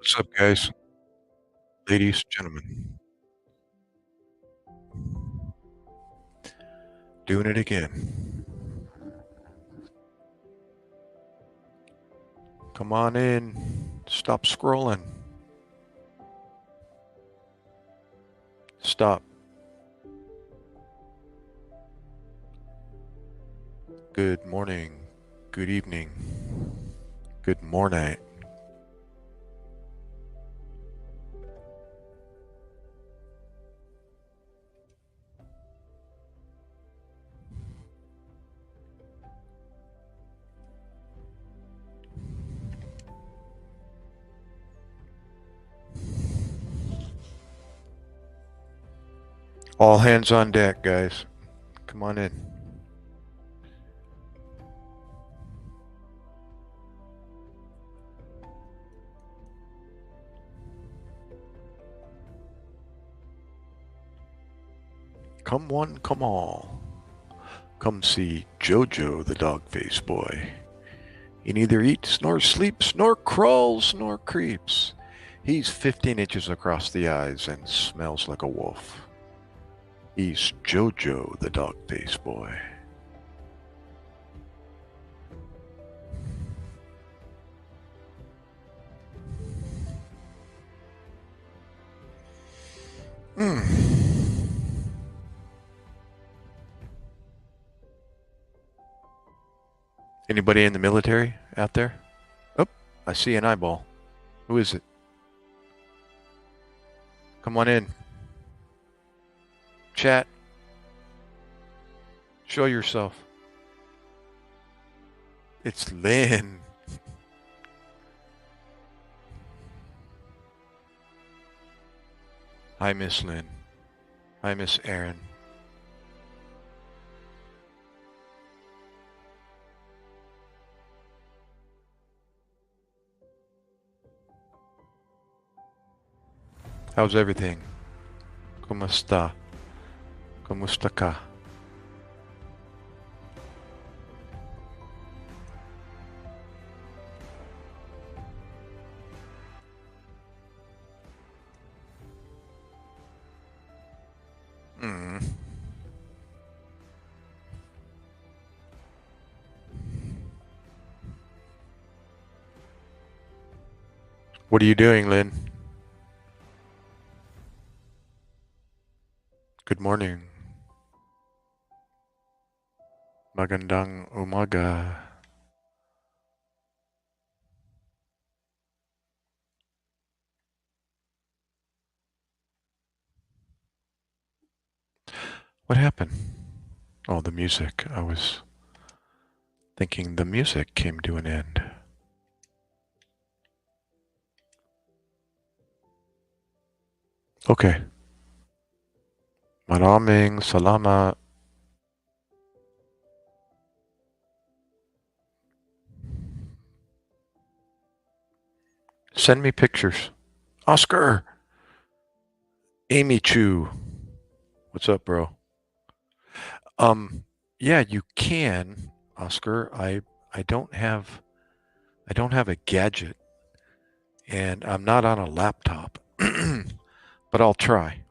What's up, guys, ladies, gentlemen? Doing it again. Come on in. Stop scrolling. Stop. Good morning. Good evening. Good morning. All hands on deck, guys. Come on in. Come one, come all. Come see Jojo the dog-faced boy. He neither eats, nor sleeps, nor crawls, nor creeps. He's 15 inches across the eyes and smells like a wolf. He's Jojo the dog-faced boy. Anybody in the military out there? Oh, I see an eyeball. Who is it? Come on in. Chat. Show yourself. It's Lynn. Hi, Miss Lynn. Hi, Miss Erin. How's everything? ¿Cómo está? ¿Cómo está acá? Mm. What are you doing, Lynn? Good morning. Magandang umaga. What happened? Oh, the music. I was thinking the music came to an end. Okay. Maraming salamat. Send me pictures. Oscar! Amy Chu. What's up, bro? Yeah, you can, Oscar. I don't have a gadget and I'm not on a laptop. But I'll try.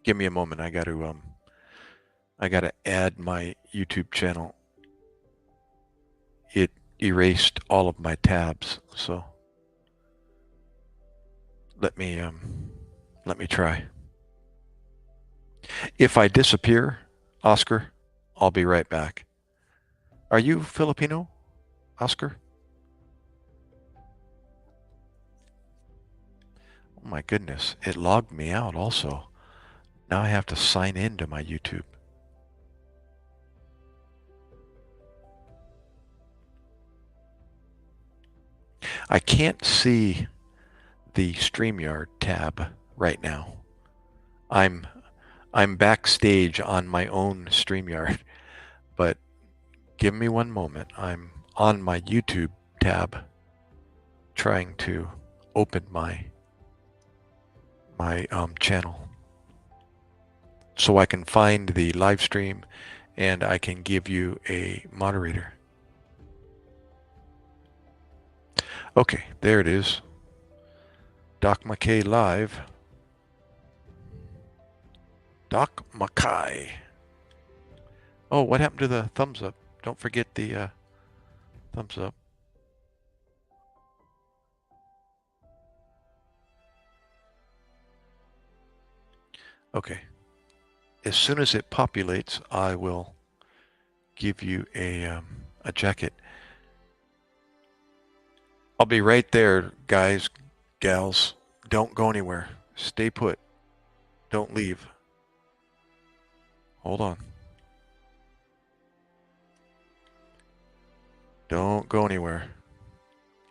Give me a moment. I got to add my YouTube channel. It erased all of my tabs, so let me try. If I disappear, Oscar, I'll be right back. Are you Filipino, Oscar? Oh my goodness, it logged me out also. Now I have to sign in to my YouTube. I can't see the StreamYard tab right now. I'm backstage on my own StreamYard, but give me one moment. I'm on my YouTube tab trying to open my channel so I can find the live stream and I can give you a moderator. Okay, there it is. Doc MacKay live. Doc MacKay. Oh, what happened to the thumbs up? Don't forget the thumbs up. Okay. As soon as it populates, I will give you a jacket. I'll be right there, guys, gals. Don't go anywhere. Stay put. Don't leave. Hold on. Don't go anywhere.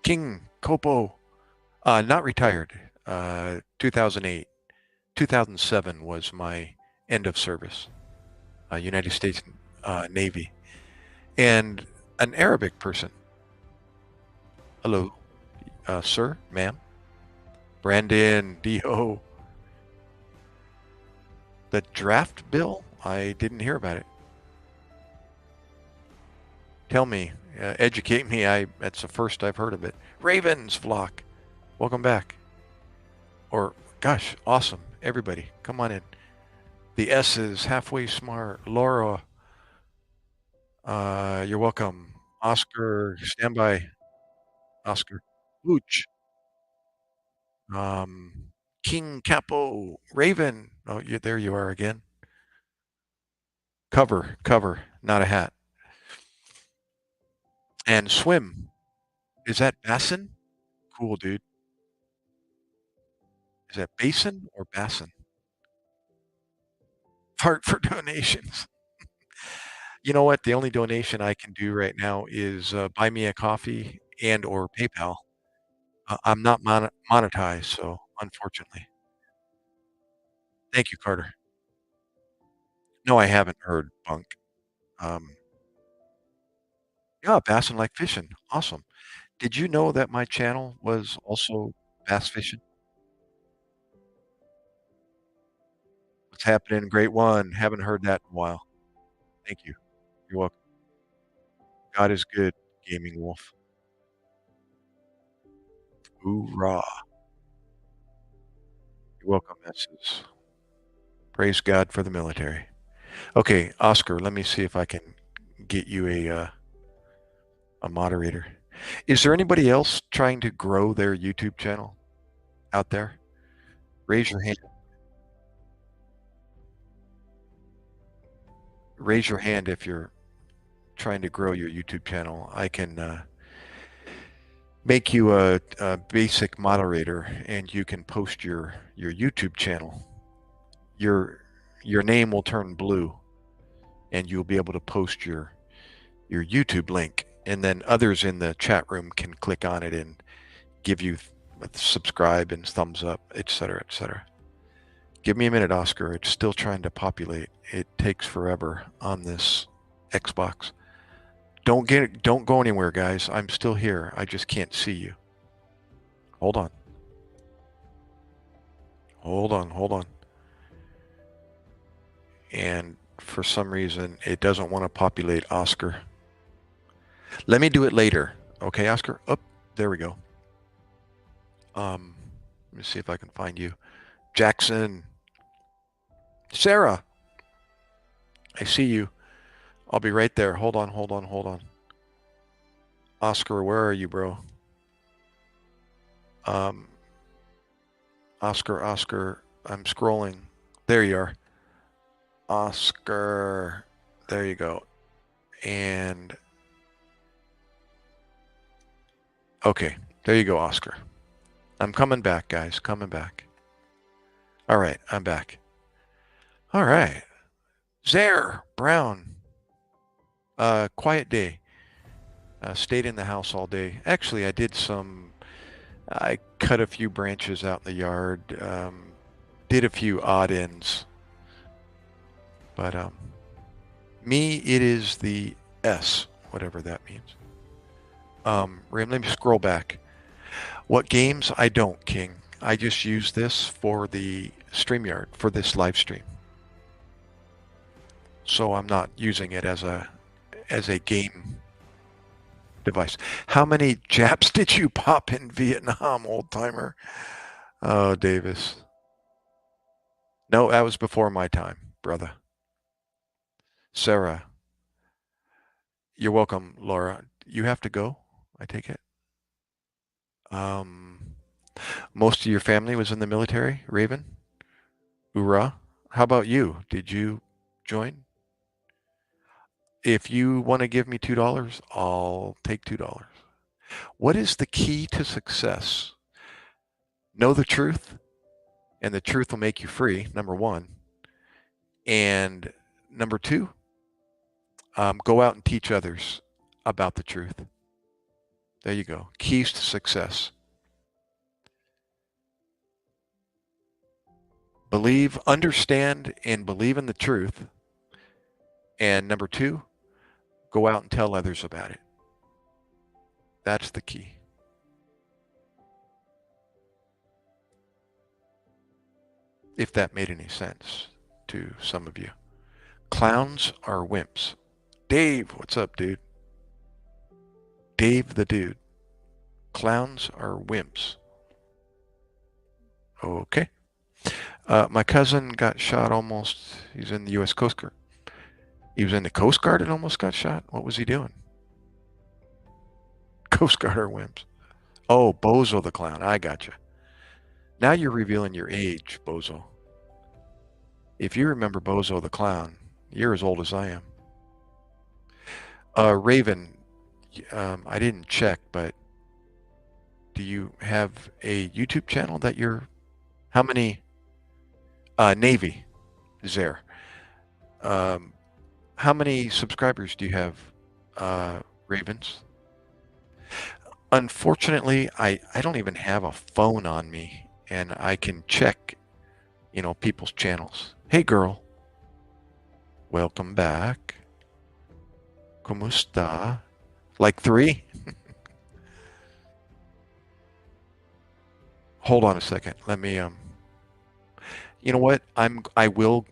King Kopo. Not retired. 2008. 2007 was my end of service. United States Navy. And an Arabic person. Hello, sir, ma'am. Brandon, D.O. The draft bill? I didn't hear about it. Tell me, educate me. That's the first I've heard of it. Ravens flock. Welcome back. Or, gosh, awesome. Everybody, come on in. The S is halfway smart. Laura, you're welcome. Oscar, stand by. Oscar. Hooch. King Capo. Raven. Oh, there you are again. Cover, not a hat. And swim. Is that Bassin? Cool, dude. Is that Basin or Bassin? Part for donations. You know what? The only donation I can do right now is buy me a coffee and or PayPal. I'm not monetized, so unfortunately. Thank you, Carter. No, I haven't heard Bunk. Um, yeah, Bassin like fishing. Awesome. Did you know that my channel was also bass fishing? What's happening? Great one. Haven't heard that in a while. Thank you. You're welcome. God is good, Gaming Wolf. Hoorah. You're welcome, Mrs. Praise God for the military. Okay, Oscar, let me see if I can get you a moderator. Is there anybody else trying to grow their YouTube channel out there? Raise your hand. Raise your hand if you're trying to grow your YouTube channel. I can make you a basic moderator, and you can post your YouTube channel. Your name will turn blue, and you'll be able to post your YouTube link, and then others in the chat room can click on it and give you subscribe and thumbs up, etc., etc. Give me a minute, Oscar. It's still trying to populate. It takes forever on this Xbox. Don't go anywhere, guys. I'm still here. I just can't see you. Hold on. Hold on. And for some reason, it doesn't want to populate Oscar. Let me do it later. Okay, Oscar? Up, there we go. Let me see if I can find you. Jackson. Sarah. I see you. I'll be right there. Hold on. Oscar, where are you, bro? Oscar, I'm scrolling. There you are. Oscar. There you go. And okay, there you go, Oscar. I'm coming back, guys. Coming back. All right, I'm back. All right. Zare Brown. Quiet day. Stayed in the house all day. Actually, I cut a few branches out in the yard. Did a few odd ends. But me, it is the S, whatever that means. Ram, let me scroll back. What games? I don't, King. I just use this for the StreamYard, for this live stream. So I'm not using it as a game device. How many Japs did you pop in Vietnam, old timer? Oh, Davis. No, that was before my time, brother. Sarah, you're welcome, Laura. You have to go, I take it. Um, most of your family was in the military, Raven? Hoorah. How about you? Did you join? If you want to give me $2, I'll take $2. What is the key to success? Know the truth, and the truth will make you free, number one. And number two, go out and teach others about the truth. There you go. Keys to success. Believe, understand, and believe in the truth. And number two, go out and tell others about it. That's the key. If that made any sense to some of you. Clowns are wimps. Dave, what's up, dude? Dave the dude. Clowns are wimps. Okay. My cousin got shot almost. He's in the U.S. Coast Guard. He was in the Coast Guard and almost got shot. What was he doing? Coast Guard are wimps. Oh, Bozo the clown. I gotcha. Now you're revealing your age, Bozo. If you remember Bozo the clown, you're as old as I am. Raven, I didn't check, but do you have a YouTube channel that you're? How many? Navy is there. Um, how many subscribers do you have, Ravens? Unfortunately, I don't even have a phone on me, and I can check, people's channels. Hey, girl, welcome back. ¿Cómo está? Like three? Hold on a second. Let me You know what? I will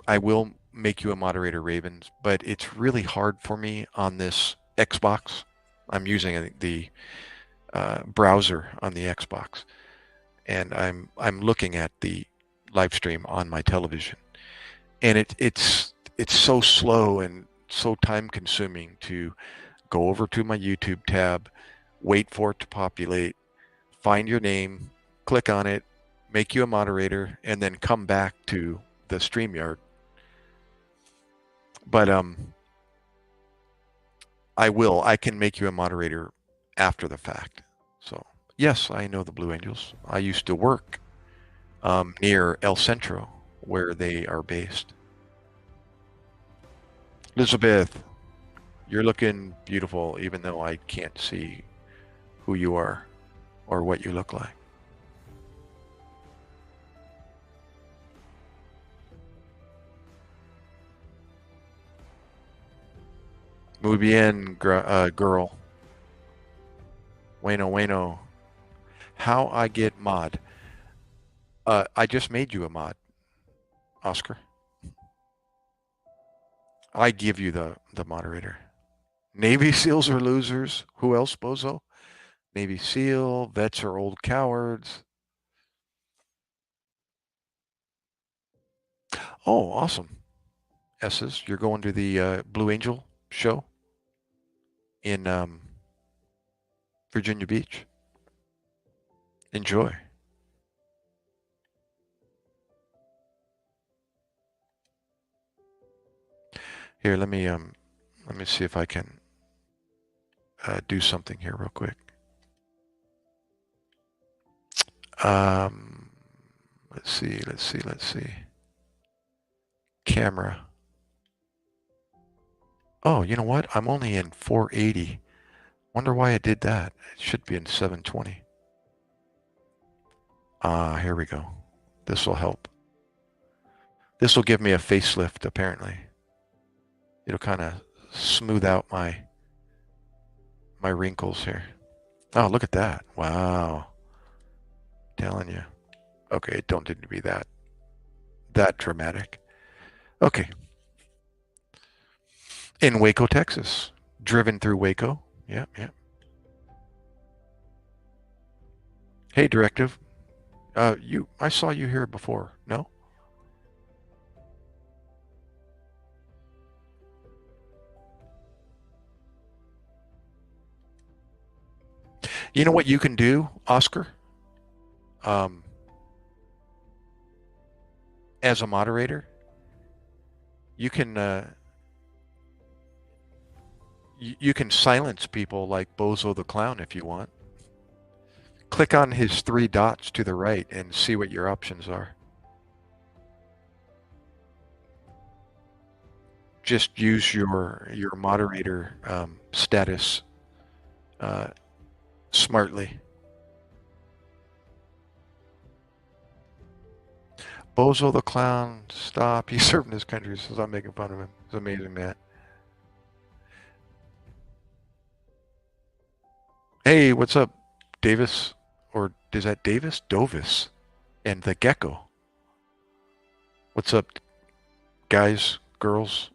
make you a moderator, Ravens, but it's really hard for me on this Xbox. I'm using the browser on the Xbox, and I'm looking at the live stream on my television, and it's so slow and so time consuming to go over to my YouTube tab, wait for it to populate, find your name, click on it, make you a moderator, and then come back to the StreamYard. But I can make you a moderator after the fact. So yes, I know the Blue Angels. I used to work near El Centro, where they are based. Elizabeth, you're looking beautiful, even though I can't see who you are or what you look like. Muy bien, girl. Bueno, bueno. How I get mod? I just made you a mod, Oscar. I give you the moderator. Navy SEALs are losers. Who else, Bozo? Navy SEAL. Vets are old cowards. Oh, awesome. S's. You're going to the Blue Angel show in Virginia Beach. Enjoy. Here, let me see if I can do something here real quick. Um, let's see. Camera. Oh, you know what? I'm only in 480. Wonder why I did that. It should be in 720. Here we go. This will help. This will give me a facelift, apparently. It'll kind of smooth out my wrinkles here. Oh, look at that. Wow. Telling you. Okay, it don't need to be that dramatic. Okay. In Waco, Texas. Driven through Waco. Yep, yep. Hey, Directive. I saw you here before. No? You know what you can do, Oscar? Um, as a moderator, you can you can silence people like Bozo the Clown if you want. Click on his three dots to the right and see what your options are. Just use your moderator status uh, smartly. Bozo the Clown, stop. He's serving his country, so I'm making fun of him. It's amazing, man. Hey, what's up, Davis? Or is that Davis? Dovis. And the Gecko. What's up, guys, girls?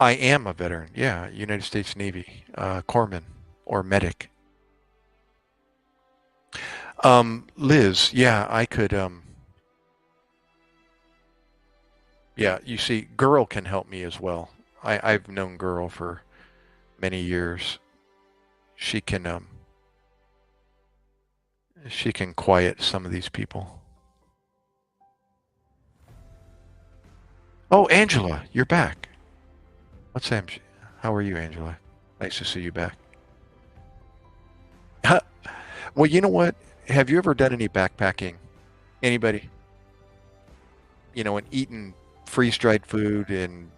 I am a veteran. Yeah, United States Navy, corpsman or medic. Liz, yeah, I could, yeah, you see, Girl can help me as well. I've known Girl for many years. She can, she can quiet some of these people. Oh, Angela, you're back. What's that? How are you, Angela? Nice to see you back. Well, you know what? Have you ever done any backpacking? Anybody? And eaten freeze-dried food and,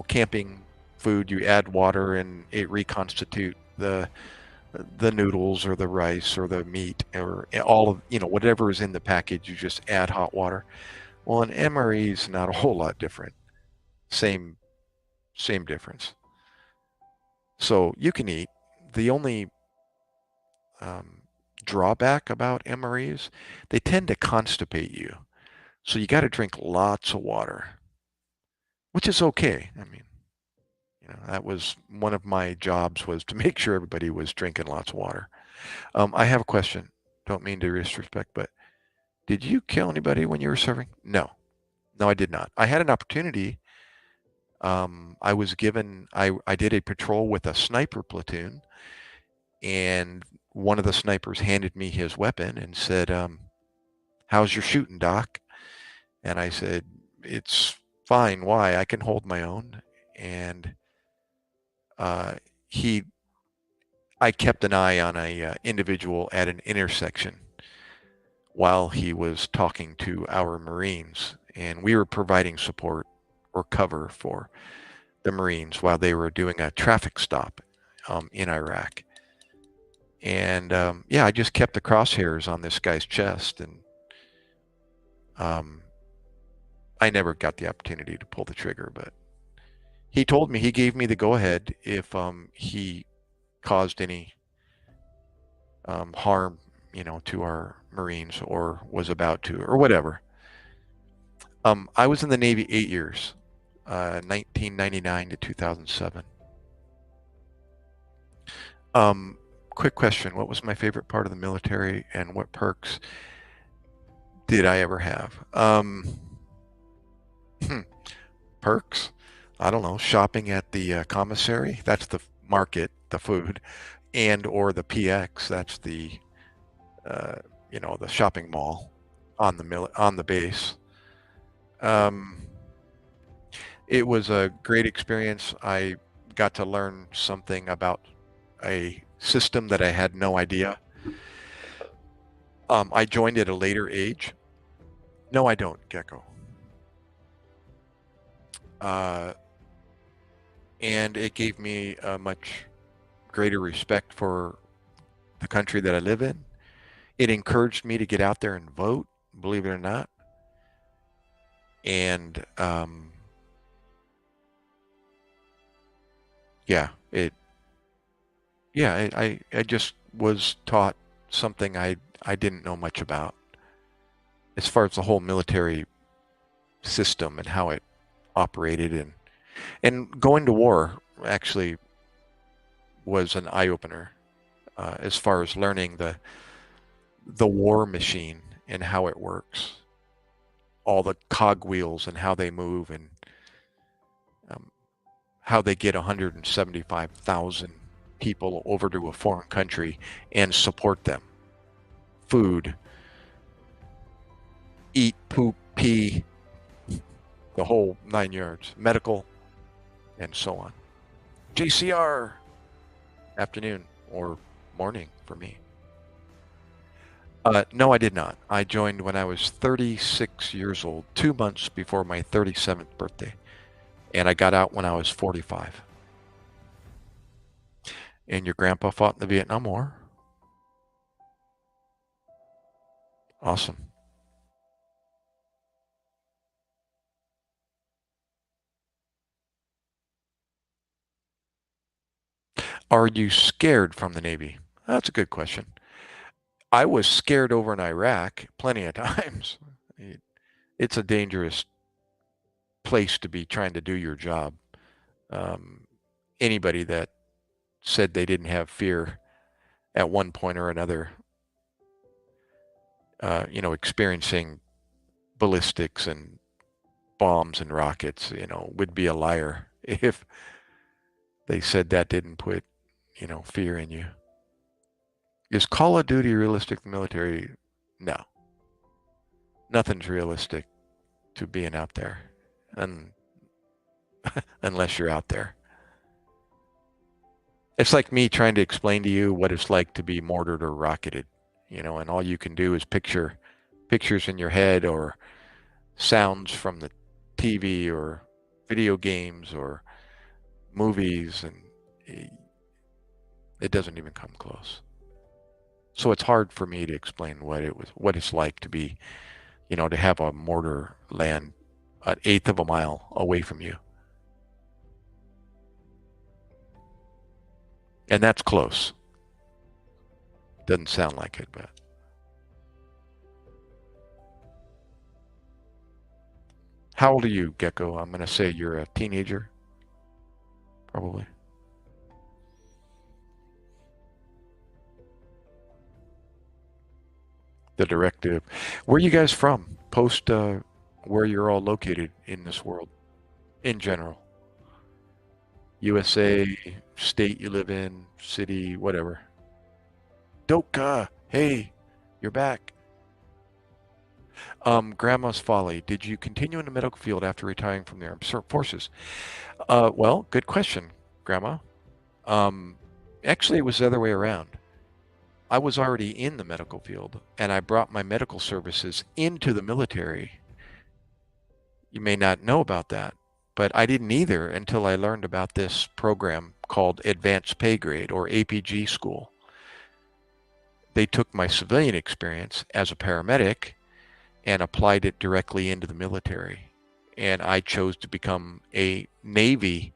camping food, you add water and it reconstitute the noodles or the rice or the meat or all of, whatever is in the package, you just add hot water. Well, an MRE is not a whole lot different. Same same difference. So you can eat. The only um, drawback about MREs, they tend to constipate you. So you got to drink lots of water, which is okay. I mean, that was one of my jobs was to make sure everybody was drinking lots of water. I have a question. Don't mean to disrespect, but did you kill anybody when you were serving? No, no, I did not. I had an opportunity. I was given. I did a patrol with a sniper platoon, and one of the snipers handed me his weapon and said, "How's your shooting, Doc?" And I said, "It's fine. Why? I can hold my own." And uh, he I kept an eye on a individual at an intersection while he was talking to our Marines, and we were providing support or cover for the Marines while they were doing a traffic stop in Iraq. And yeah, I just kept the crosshairs on this guy's chest, and um, I never got the opportunity to pull the trigger, but he told me he gave me the go ahead if he caused any harm, to our Marines or was about to or whatever. I was in the Navy 8 years, 1999 to 2007. Um, Quick question: what was my favorite part of the military, and what perks did I ever have? Hmm, Perks? I don't know. Shopping at the commissary. That's the market, the food, and or the PX. That's uh, the shopping mall on the base. Um, it was a great experience. I got to learn something about a system that I had no idea. I joined at a later age. No, I don't, Gecko. Uh, and it gave me a much greater respect for the country that I live in. It encouraged me to get out there and vote, believe it or not. And yeah, I just was taught something I didn't know much about as far as the whole military system and how it operated, and going to war actually was an eye opener as far as learning the war machine and how it works, all the cogwheels and how they move, and um, how they get 175,000 people over to a foreign country and support them. Food, eat, poop, pee, the whole 9 yards, medical, and so on. JCR, afternoon or morning for me. No, I did not. I joined when I was 36 years old, 2 months before my 37th birthday. And I got out when I was 45. And your grandpa fought in the Vietnam War? Awesome. Are you scared from the Navy? That's a good question. I was scared over in Iraq plenty of times. It's a dangerous place to be trying to do your job. Um, Anybody that said they didn't have fear at one point or another, experiencing ballistics and bombs and rockets, would be a liar if they said that didn't put, fear in you. Is Call of Duty realistic military? No, nothing's realistic to being out there, and unless you're out there. It's like me trying to explain to you what it's like to be mortared or rocketed, and all you can do is picture pictures in your head or sounds from the TV or video games or movies, and it doesn't even come close. So it's hard for me to explain what it's like to be, to have a mortar land an eighth of a mile away from you. And that's close. Doesn't sound like it, but how old are you, Gecko? I'm going to say you're a teenager, probably. The directive. Where are you guys from? Post where you're all located in this world in general. USA, state you live in, city, whatever. Doka, hey, you're back. Grandma's Folly. Did you continue in the medical field after retiring from the armed forces? Well, good question, Grandma. Um, Actually, it was the other way around. I was already in the medical field, and I brought my medical services into the military. You may not know about that, but I didn't either until I learned about this program called Advanced Pay Grade or APG school. They took my civilian experience as a paramedic and applied it directly into the military. And I chose to become a Navy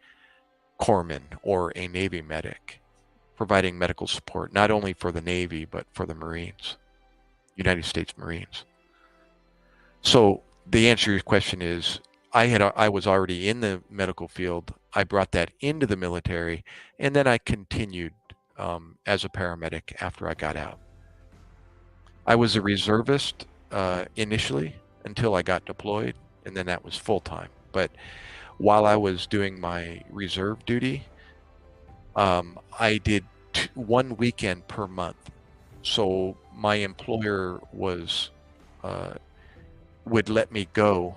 corpsman or a Navy medic, providing medical support not only for the Navy but for the Marines, United States Marines. So the answer to your question is I was already in the medical field. I brought that into the military, and then I continued as a paramedic after I got out. I was a reservist initially until I got deployed, and then that was full time. But while I was doing my reserve duty, I did one weekend per month. So my employer uh, would let me go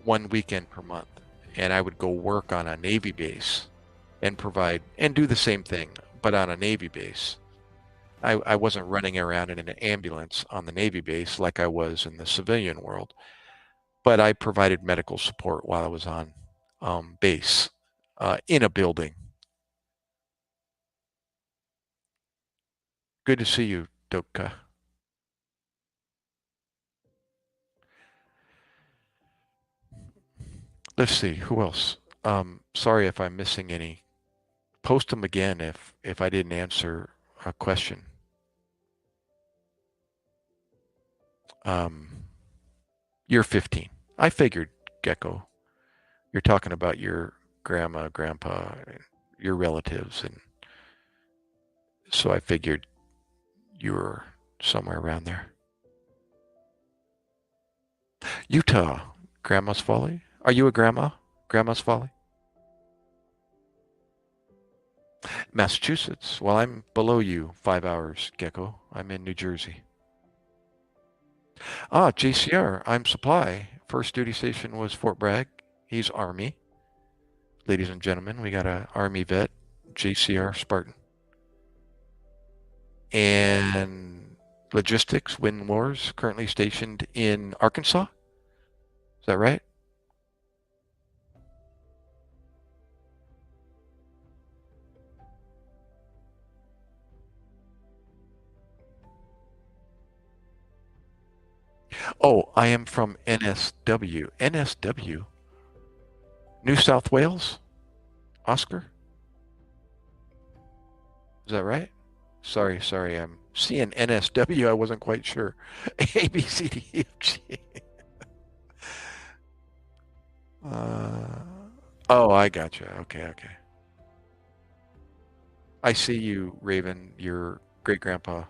one weekend per month, and I would go work on a Navy base and provide and do the same thing, but on a Navy base. I wasn't running around in an ambulance on the Navy base like I was in the civilian world, but I provided medical support while I was on base in a building. Good to see you, Doka. Let's see, who else? Sorry if I'm missing any. Post them again if I didn't answer a question. Um, you're 15. I figured, Gecko. You're talking about your grandma, grandpa, your relatives, and so I figured you were somewhere around there. Utah, Grandma's Folly. Are you a grandma? Grandma's Folly? Massachusetts. Well, I'm below you 5 hours, Gecko. I'm in New Jersey. Ah, JCR. I'm supply. First duty station was Fort Bragg. He's Army. Ladies and gentlemen, we got a Army vet, JCR Spartan. And logistics, Wind Wars, currently stationed in Arkansas. Is that right? Oh, I am from NSW. NSW? New South Wales? Oscar? Is that right? Sorry. I'm seeing NSW. I wasn't quite sure. A, B, C, D, E, F, G. Uh, oh, I gotcha. Okay. I see you, Raven, your great grandpa.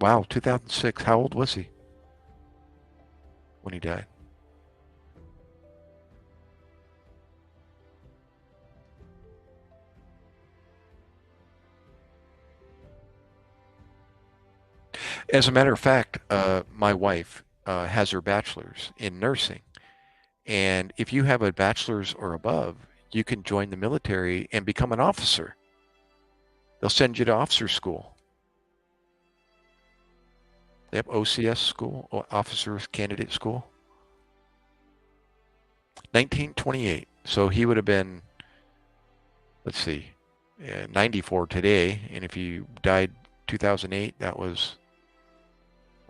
Wow, 2006. How old was he when he died? As a matter of fact, my wife has her bachelor's in nursing. And if you have a bachelor's or above, you can join the military and become an officer. They'll send you to officer school. They have OCS school, Officers Candidate School. 1928. So he would have been, let's see, 94 today. And if he died 2008, that was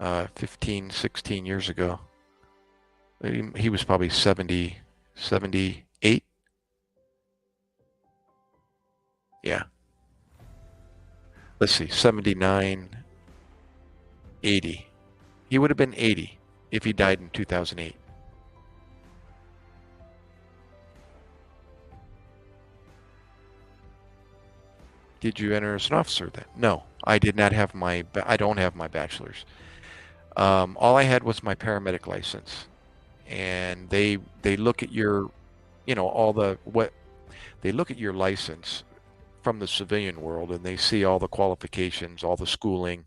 15, 16 years ago. He was probably 70, 78. Yeah. Let's see, 79, 80. He would have been 80 if he died in 2008. Did you enter as an officer then? No, I did not have I don't have my bachelor's. All I had was my paramedic license. And they look at your, all the, what, they look at your license from the civilian world and they see all the qualifications, all the schooling,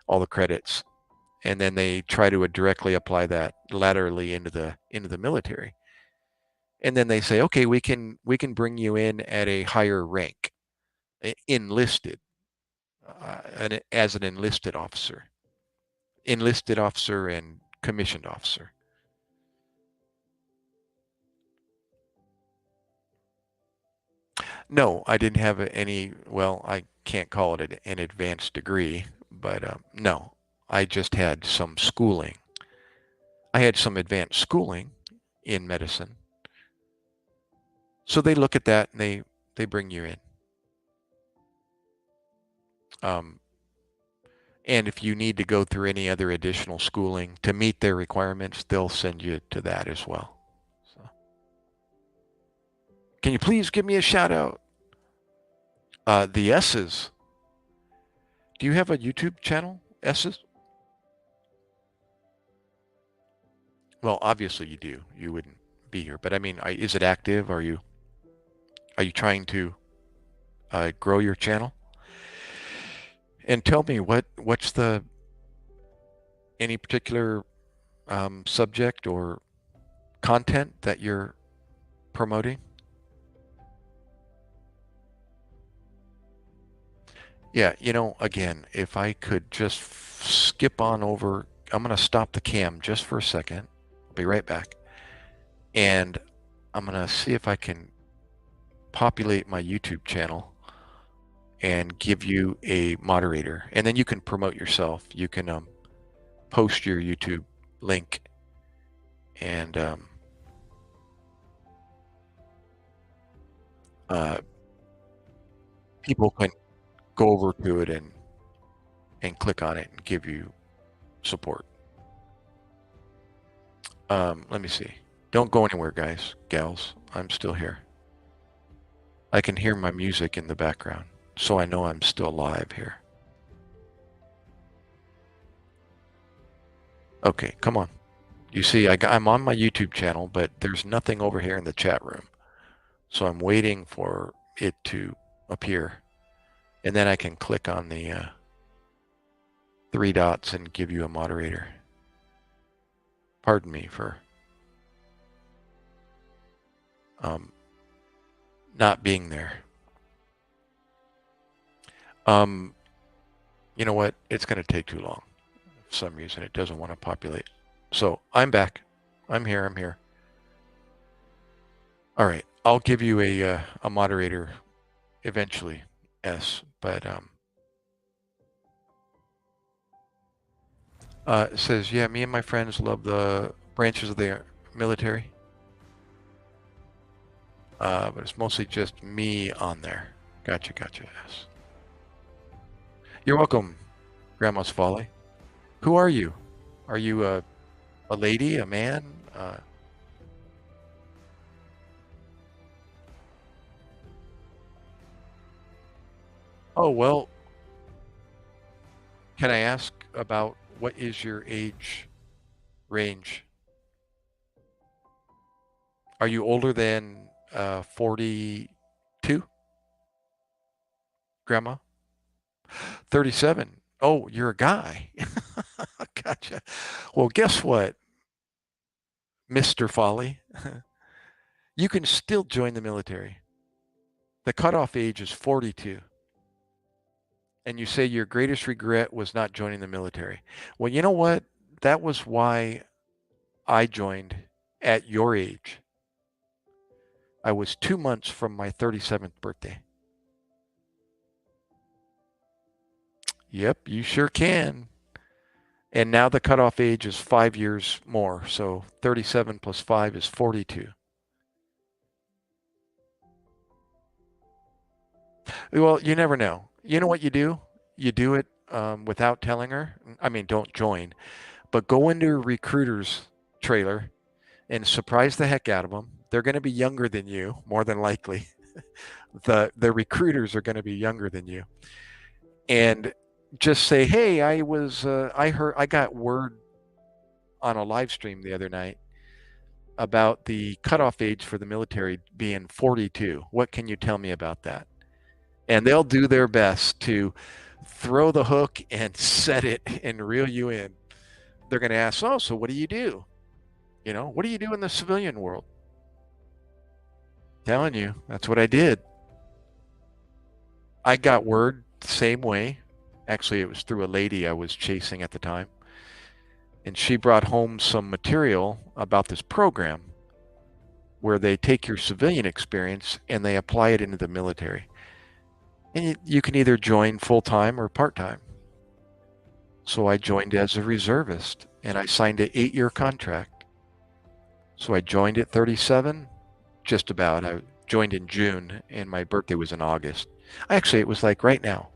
all the credits, and then they try to directly apply that laterally into the military. And then they say, okay, we can bring you in at a higher rank, enlisted, as an enlisted officer and commissioned officer. No, I didn't have any. Well, I can't call it an advanced degree, but no, I just had some schooling. I had some advanced schooling in medicine. So they look at that and they bring you in. Um, and if you need to go through any other additional schooling to meet their requirements, they'll send you to that as well. So, can you please give me a shout out? The S's. Do you have a YouTube channel? S's? Well, obviously you do. You wouldn't be here. But I mean, is it active? Are you trying to grow your channel? And tell me what's the any particular subject or content that you're promoting? Yeah, again, if I could just skip on over, I'm going to stop the cam just for a second. I'll be right back. And I'm going to see if I can populate my YouTube channel and give you a moderator. And then you can promote yourself. You can post your YouTube link and uh, people can go over to it and click on it and give you support. Let me see. Don't go anywhere, guys, gals. I'm still here. I can hear my music in the background. so I know I'm still live here. Okay, come on. You see, I'm on my YouTube channel, but there's nothing over here in the chat room. So I'm waiting for it to appear. And then I can click on the three dots and give you a moderator. Pardon me for um, not being there. Um, you know what? It's going to take too long. For some reason, it doesn't want to populate. So I'm back. I'm here. I'm here. All right. I'll give you a moderator eventually, S. But it says, yeah, me and my friends love the branches of the military. But it's mostly just me on there. Gotcha, gotcha. Yes. You're welcome, Grandma's Folly. Who are you? Are you a lady, a man? Oh, well, can I ask about what is your age range? Are you older than 42, Grandma? 37. Oh, you're a guy. Gotcha. Well, guess what, Mr. Folly? You can still join the military. The cutoff age is 42. And you say your greatest regret was not joining the military. Well, you know what? That was why I joined at your age. I was 2 months from my 37th birthday. Yep, you sure can. And now the cutoff age is 5 years more. So 37 plus 5 is 42. Well, you never know. You know what you do? You do it without telling her. I mean, don't join, but go into a recruiter's trailer and surprise the heck out of them. They're going to be younger than you, more than likely. The recruiters are going to be younger than you, and just say, "Hey, I got word on a live stream the other night about the cutoff age for the military being 42. What can you tell me about that?" And they'll do their best to throw the hook and set it and reel you in. They're going to ask, "Oh, so what do you do? What do you do in the civilian world?" Telling you, that's what I did. I got word the same way. Actually, it was through a lady I was chasing at the time. And she brought home some material about this program where they take your civilian experience and they apply it into the military. And you can either join full-time or part-time. So I joined as a reservist and I signed an 8-year contract. So I joined at 37, just about. I joined in June and my birthday was in August. Actually, it was like right now,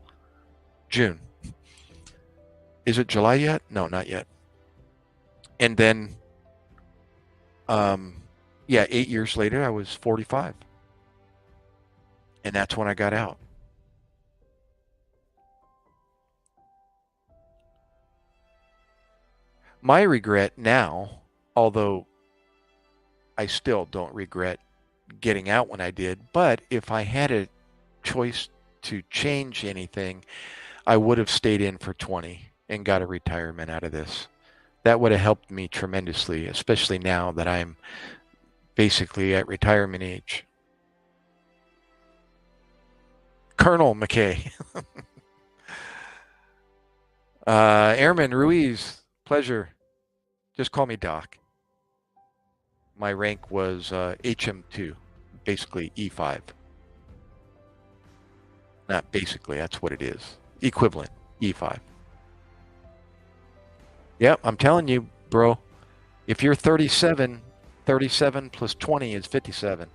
June. Is it July yet? No, not yet. And then, yeah, 8 years later, I was 45. And that's when I got out. My regret now, although I still don't regret getting out when I did, but if I had a choice to change anything, I would have stayed in for 20 and got a retirement out of this. That would have helped me tremendously, especially now that I'm basically at retirement age. Colonel MacKay. Airman Ruiz, pleasure. Just call me Doc. My rank was HM2, basically E5. Not basically, that's what it is. Equivalent, E5. Yep, I'm telling you, bro. If you're 37, 37 plus 20 is 57.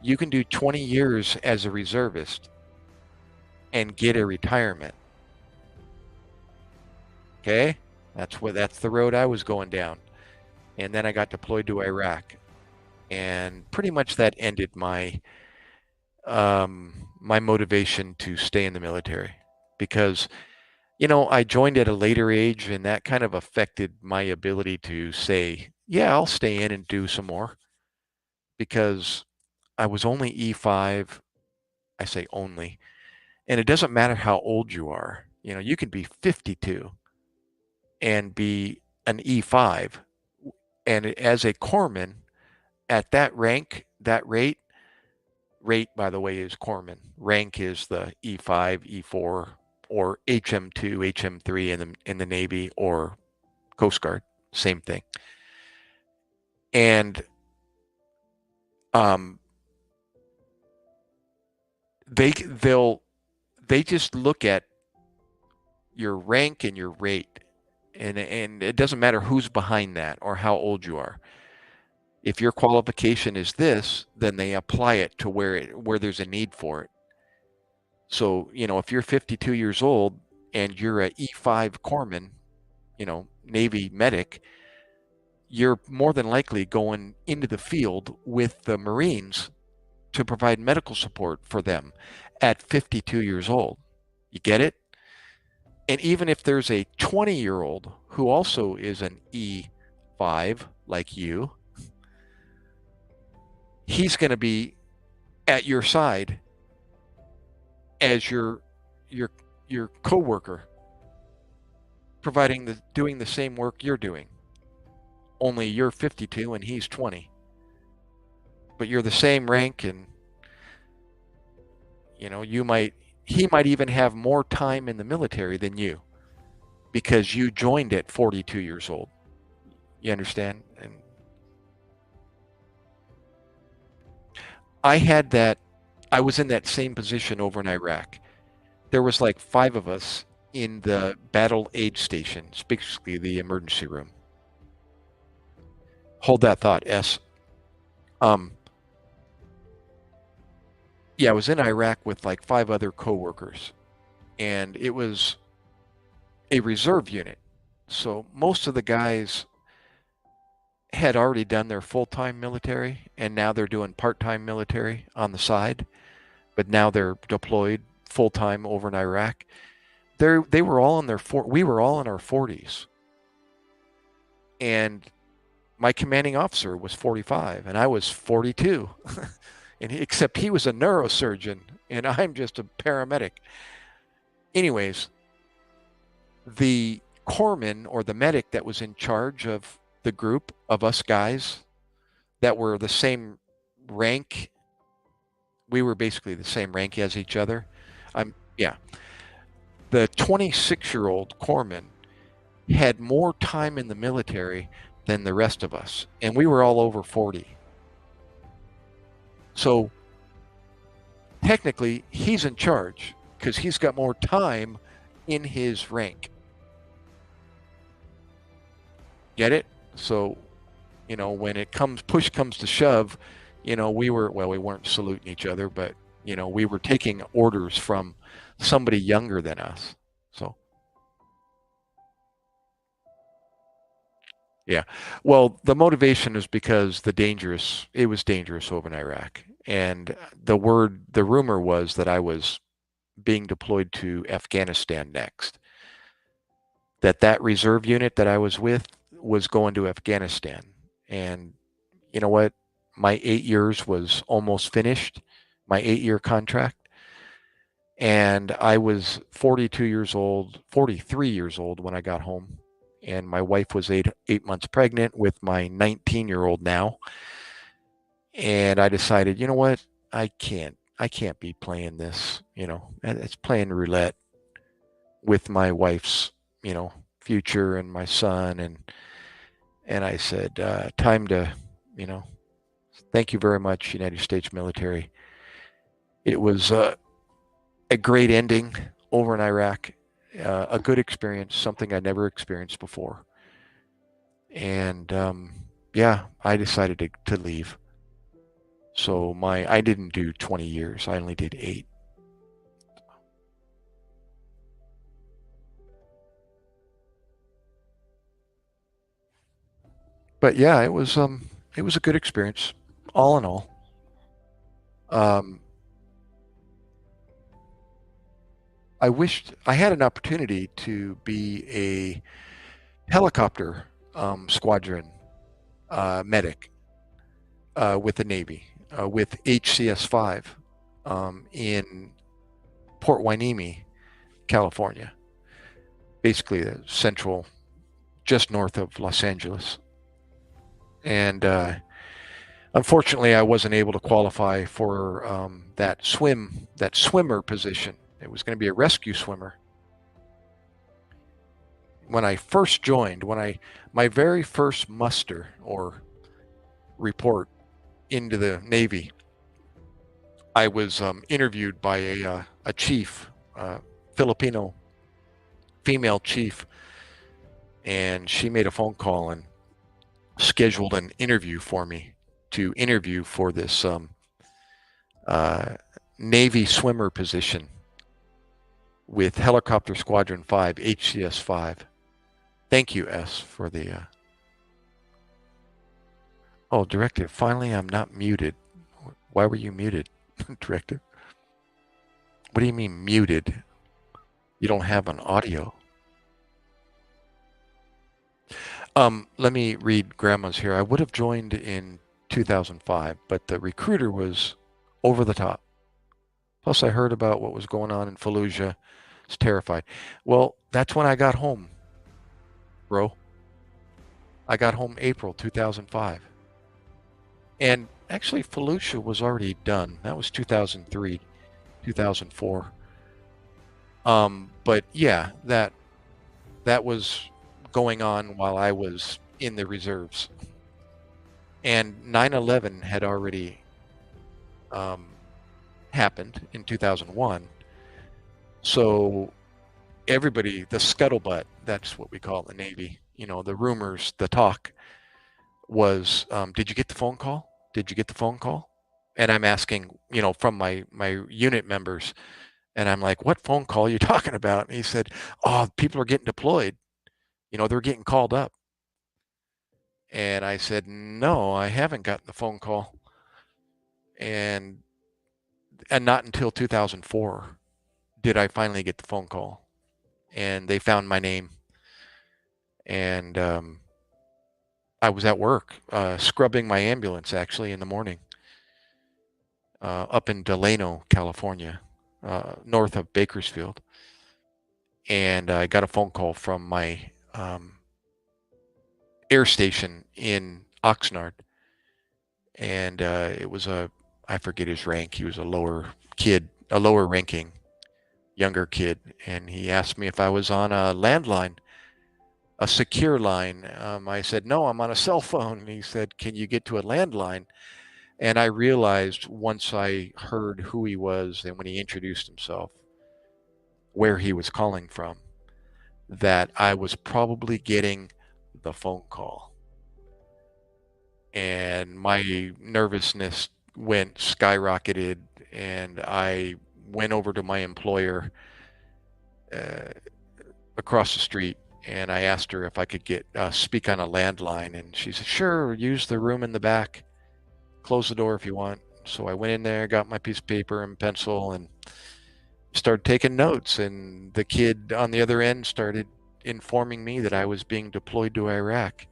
You can do 20 years as a reservist and get a retirement. Okay? That's the road I was going down. And then I got deployed to Iraq. And pretty much that ended my my motivation to stay in the military because, I joined at a later age and that kind of affected my ability to say, yeah, I'll stay in and do some more because I was only E5. I say only, and it doesn't matter how old you are. You can be 52 and be an E5. And as a corpsman at that rank, that rate, by the way, is corpsman. Rank is the E5, E4, or HM2, HM3 in the Navy or Coast Guard. Same thing. And um, they'll they just look at your rank and your rate, and it doesn't matter who's behind that or how old you are. If your qualification is this, then they apply it to where there's a need for it. So, if you're 52 years old and you're a E5 corpsman, Navy medic, you're more than likely going into the field with the Marines to provide medical support for them at 52 years old. You get it? And even if there's a 20-year-old who also is an E5 like you, he's going to be at your side as your your coworker, doing the same work you're doing. Only you're 52 and he's 20, but you're the same rank, and you might he might even have more time in the military than you because you joined at 42 years old. You understand? And I had that. I was in that same position over in Iraq. There was like five of us in the battle aid station, basically the emergency room. Hold that thought, S. Um, yeah, I was in Iraq with like five other coworkers, and it was a reserve unit. So most of the guys had already done their full-time military, and now they're doing part-time military on the side, but now they're deployed full-time over in Iraq. They were all in we were all in our 40s, and my commanding officer was 45 and I was 42. Except he was a neurosurgeon and I'm just a paramedic. Anyways, the corpsman or the medic that was in charge of the group of us guys that were the same rank, we were basically the same rank as each other. Yeah. The 26-year-old corpsman had more time in the military than the rest of us, and we were all over 40. So technically, he's in charge because he's got more time in his rank. Get it? So, when push comes to shove, we weren't saluting each other, but, we were taking orders from somebody younger than us. So, yeah. Well, the motivation is because it was dangerous over in Iraq. And the rumor was that I was being deployed to Afghanistan next. That reserve unit that I was with was going to Afghanistan. And you know what? My 8 years was almost finished, my 8-year contract. And I was 42 years old, 43 years old when I got home. And my wife was eight months pregnant with my 19-year-old now. And I decided, you know what? I can't be playing this, it's playing roulette with my wife's, future and my son. And I said, time to, you know, thank you very much, United States military. It was a great ending over in Iraq, a good experience, something I never experienced before. And yeah, I decided to leave. So I didn't do 20 years. I only did 8. But yeah, it was a good experience, all in all. Um, I wished I had an opportunity to be a helicopter squadron medic with the Navy, with HCS 5 in Port Hueneme, California, basically the central, just north of Los Angeles. And unfortunately, I wasn't able to qualify for that swimmer position. It was going to be a rescue swimmer. When I first joined, my very first muster or report into the Navy, I was interviewed by a chief, Filipino female chief, and she made a phone call and scheduled an interview for me to interview for this uh, Navy swimmer position with Helicopter Squadron 5, HCS 5. Thank you, S, for the. Oh, Directive, finally I'm not muted. Why were you muted, Directive? What do you mean muted? You don't have an audio. Let me read Grandma's here. I would have joined in 2005, but the recruiter was over the top. Plus, I heard about what was going on in Fallujah. I was terrified. Well, that's when I got home, bro. I got home April 2005. And actually, Fallujah was already done. That was 2003, 2004. But yeah, that was going on while I was in the reserves. And 9/11 had already um, happened in 2001. So everybody, the scuttlebutt, that's what we call it in the Navy, the rumors, the talk was, did you get the phone call? Did you get the phone call? And I'm asking, from my unit members, and I'm like, what phone call are you talking about? And he said, oh, people are getting deployed. They're getting called up. And I said, no, I haven't gotten the phone call. And not until 2004 did I finally get the phone call. And they found my name. And I was at work, scrubbing my ambulance actually in the morning, up in Delano, California, north of Bakersfield. And I got a phone call from my air station in Oxnard. And it was I forget his rank. He was a lower ranking, younger kid. And he asked me if I was on a landline, a secure line. I said, no, I'm on a cell phone. And he said, can you get to a landline? And I realized once I heard who he was and when he introduced himself, where he was calling from, that I was probably getting the phone call. And my nervousness skyrocketed, and I went over to my employer uh, across the street, and I asked her if I could speak on a landline, and she said, sure, use the room in the back, close the door if you want. So I went in there, got my piece of paper and pencil, and started taking notes. And the kid on the other end started informing me that I was being deployed to Iraq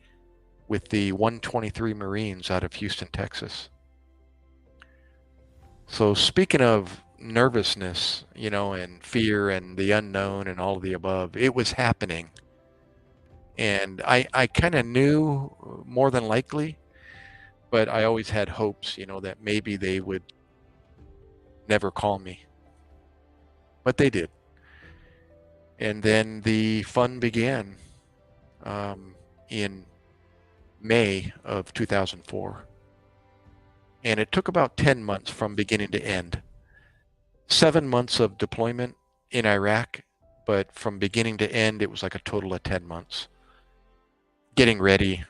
with the 123 Marines out of Houston, Texas. So speaking of nervousness, and fear and the unknown and all of the above, it was happening. And I kind of knew more than likely, but I always had hopes, that maybe they would never call me. But they did. And then the fun began in May of 2004. And it took about 10 months from beginning to end. 7 months of deployment in Iraq, but from beginning to end, it was like a total of 10 months. Getting ready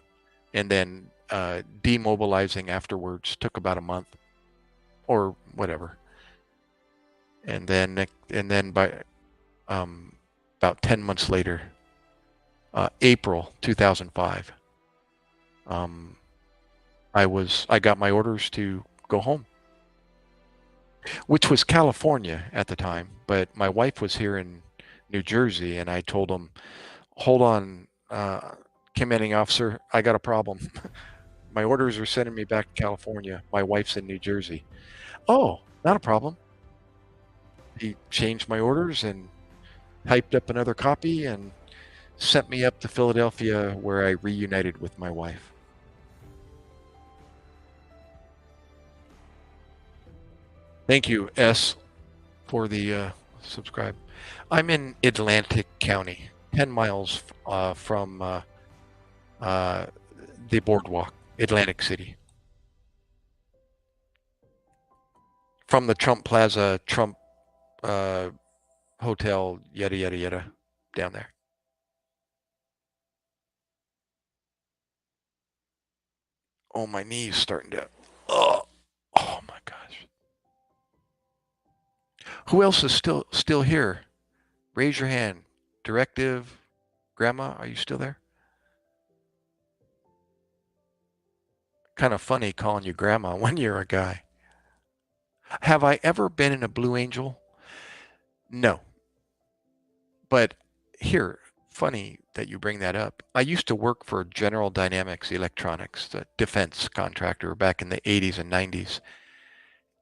and then demobilizing afterwards took about a month or whatever. And then by about 10 months later, April 2005, I got my orders to go home. which was California at the time, but my wife was here in New Jersey, and I told him, "Hold on, commanding officer, I got a problem. My orders are sending me back to California. My wife's in New Jersey." "Oh, not a problem." He changed my orders and typed up another copy and sent me up to Philadelphia, where I reunited with my wife. Thank you, S, for the subscribe. I'm in Atlantic County, 10 miles from uh, the boardwalk, Atlantic City. From the Trump Plaza, Trump uh, Hotel, yada, yada, yada, down there. Oh, my knee's starting to. Oh, oh my gosh. Who else is still here? Raise your hand. Directive, Grandma, are you still there? Kind of funny calling you Grandma when you're a guy. Have I ever been in a Blue Angel? No. But here, funny that you bring that up. I used to work for General Dynamics Electronics, the defense contractor back in the 80s and 90s.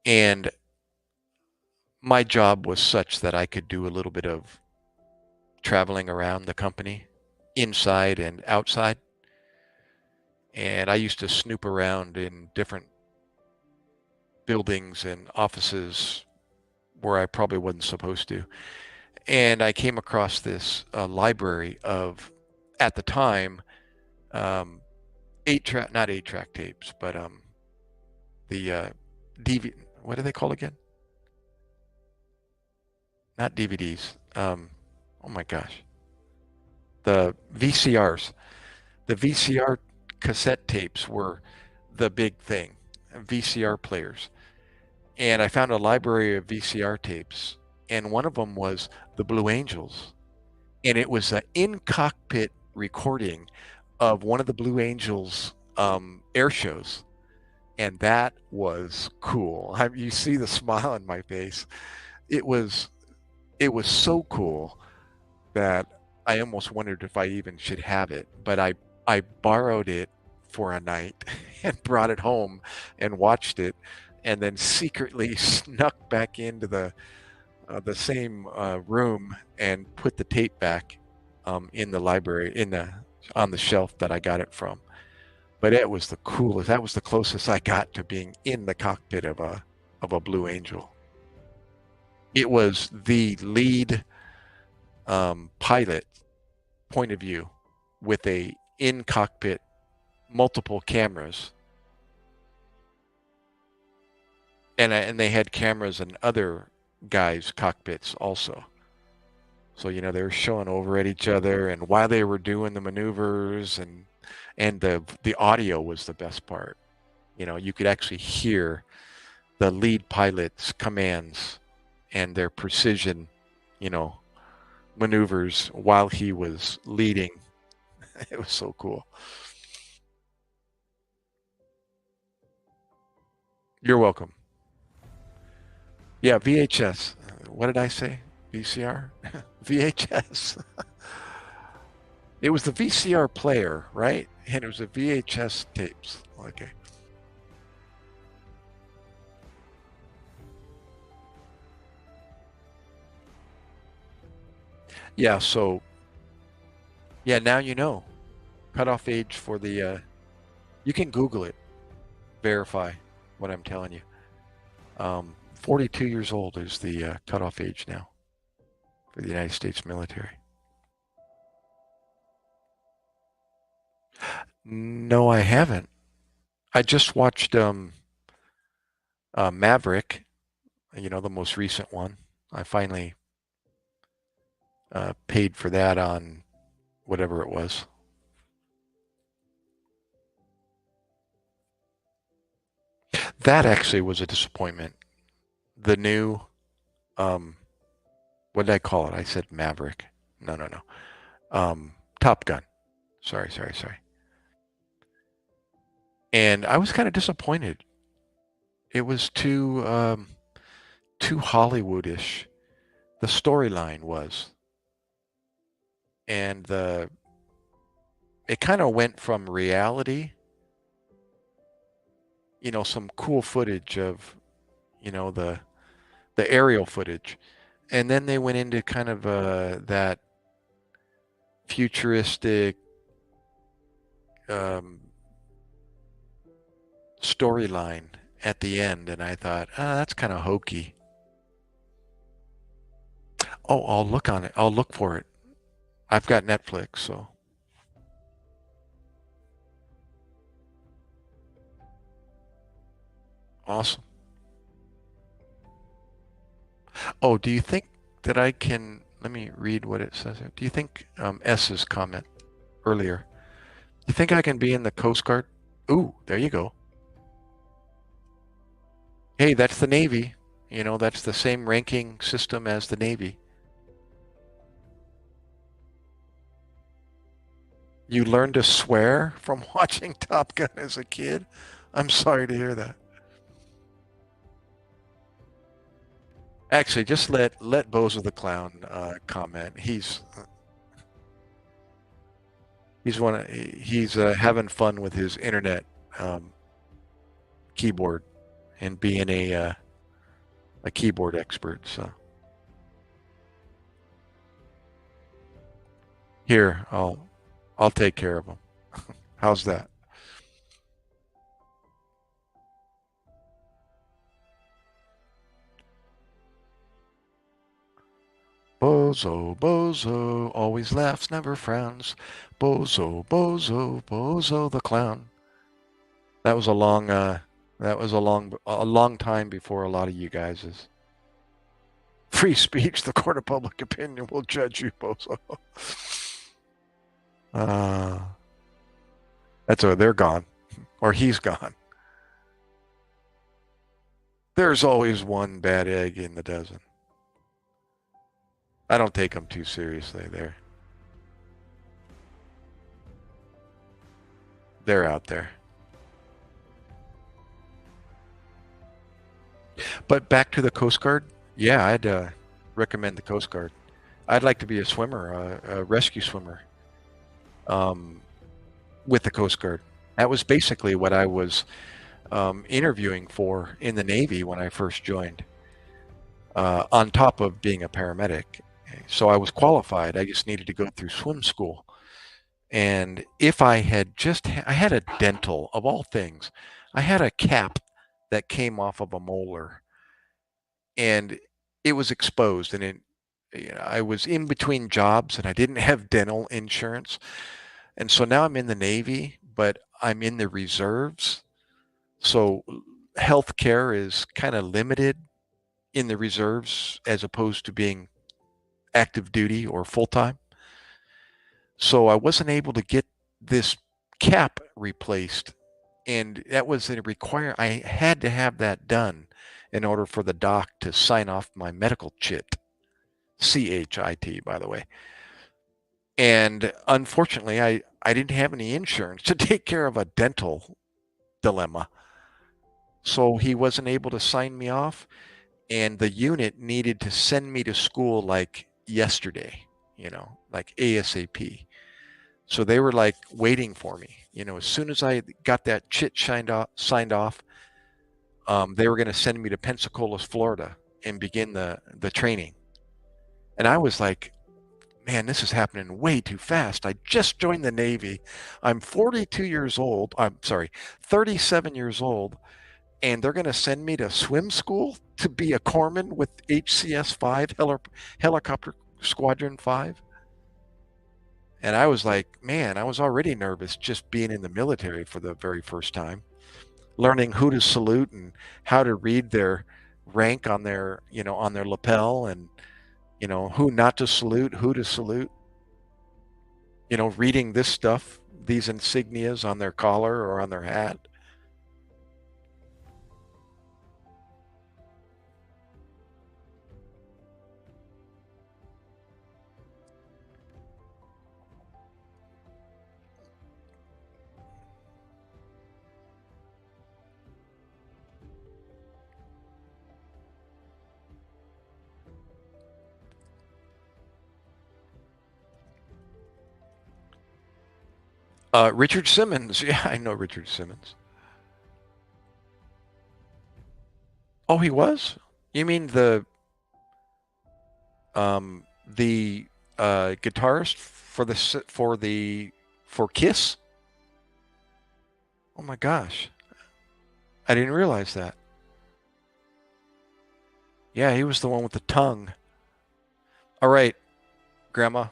And my job was such that I could do a little bit of traveling around the company, inside and outside. And I used to snoop around in different buildings and offices where I probably wasn't supposed to. And I came across this library of, at the time, um, not 8-track tapes, but the DV, what are they called again? Not DVDs. Oh my gosh, the VCRs. The VCR cassette tapes were the big thing. VCR players, and I found a library of VCR tapes, and one of them was the Blue Angels, and it was an in-cockpit recording of one of the Blue Angels air shows, and that was cool. You see the smile on my face. It was it was so cool that I almost wondered if I even should have it, but I borrowed it for a night and brought it home and watched it, and then secretly snuck back into the same room and put the tape back in the library in the on the shelf that I got it from. But it was the coolest. That was the closest I got to being in the cockpit of a Blue Angel. It was the lead pilot point of view with a in cockpit, multiple cameras, and they had cameras in other guys' cockpits also. So they were showing over at each other, and while they were doing the maneuvers, and the audio was the best part. You could actually hear the lead pilot's commands and their precision, you know, maneuvers while he was leading. It was so cool. You're welcome. Yeah, VHS. What did I say? VCR? VHS. It was the VCR player, right? And it was the VHS tapes. Okay. Yeah, so yeah, now you know. Cutoff age for the you can Google it, verify what I'm telling you. 42 years old is the cutoff age now for the United States military. No, I haven't. I just watched Maverick, the most recent one. I finally paid for that on whatever it was. That actually was a disappointment. The new, um, what did I call it? I said Maverick. No, no, no. Top Gun. Sorry, sorry, sorry. And I was kind of disappointed. It was too too Hollywoodish. The storyline was, and the it kind of went from reality, some cool footage of, the aerial footage, and then they went into kind of that futuristic um, storyline at the end, and I thought, that's kind of hokey. Oh, I'll look on it. I'll look for it. I've got Netflix, so awesome. Oh, do you think that I can? Let me read what it says here. Do you think S's comment earlier? You think I can be in the Coast Guard? Ooh, there you go. Hey, that's the Navy. That's the same ranking system as the Navy. You learned to swear from watching Top Gun as a kid? I'm sorry to hear that. Actually, just let Bozo the Clown comment. He's having fun with his internet um, keyboard and being a keyboard expert. So here, I'll take care of him. How's that? Bozo, Bozo, always laughs, never frowns. Bozo, Bozo, Bozo the clown. That was a long time before a lot of you guys is free speech. The court of public opinion will judge you, Bozo. Uh, they're gone, or he's gone. There's always one bad egg in the dozen. I don't take them too seriously. They're out there. But back to the Coast Guard. Yeah, I'd recommend the Coast Guard. I'd like to be a swimmer, a rescue swimmer, um, with the Coast Guard. That was basically what I was interviewing for in the Navy when I first joined, on top of being a paramedic. So I was qualified. I just needed to go through swim school. And if I had I had a dental, of all things, I had a cap that came off of a molar, and it was exposed, and I was in between jobs and I didn't have dental insurance. And so now I'm in the Navy, but I'm in the reserves. So health care is kind of limited in the reserves as opposed to being active duty or full time. So I wasn't able to get this cap replaced. And that was a require. I had to have that done in order for the doc to sign off my medical chit, CHIT, by the way. And unfortunately, I didn't have any insurance to take care of a dental dilemma. So he wasn't able to sign me off, and the unit needed to send me to school like yesterday, like ASAP. So they were like waiting for me. As soon as I got that chit signed off, they were going to send me to Pensacola, Florida, and begin the training. And I was like, man, this is happening way too fast. I just joined the Navy. I'm 42 years old. I'm sorry, 37 years old, and they're going to send me to swim school to be a corpsman with HCS 5, Helicopter Squadron 5. And I was like, man, I was already nervous just being in the military for the very first time, learning who to salute and how to read their rank on their lapel, and who not to salute, who to salute, reading this stuff, these insignias on their collar or on their hat. Richard Simmons. Yeah, I know Richard Simmons. Oh, he was? You mean the guitarist for for Kiss? Oh my gosh. I didn't realize that. Yeah, he was the one with the tongue. All right, Grandma,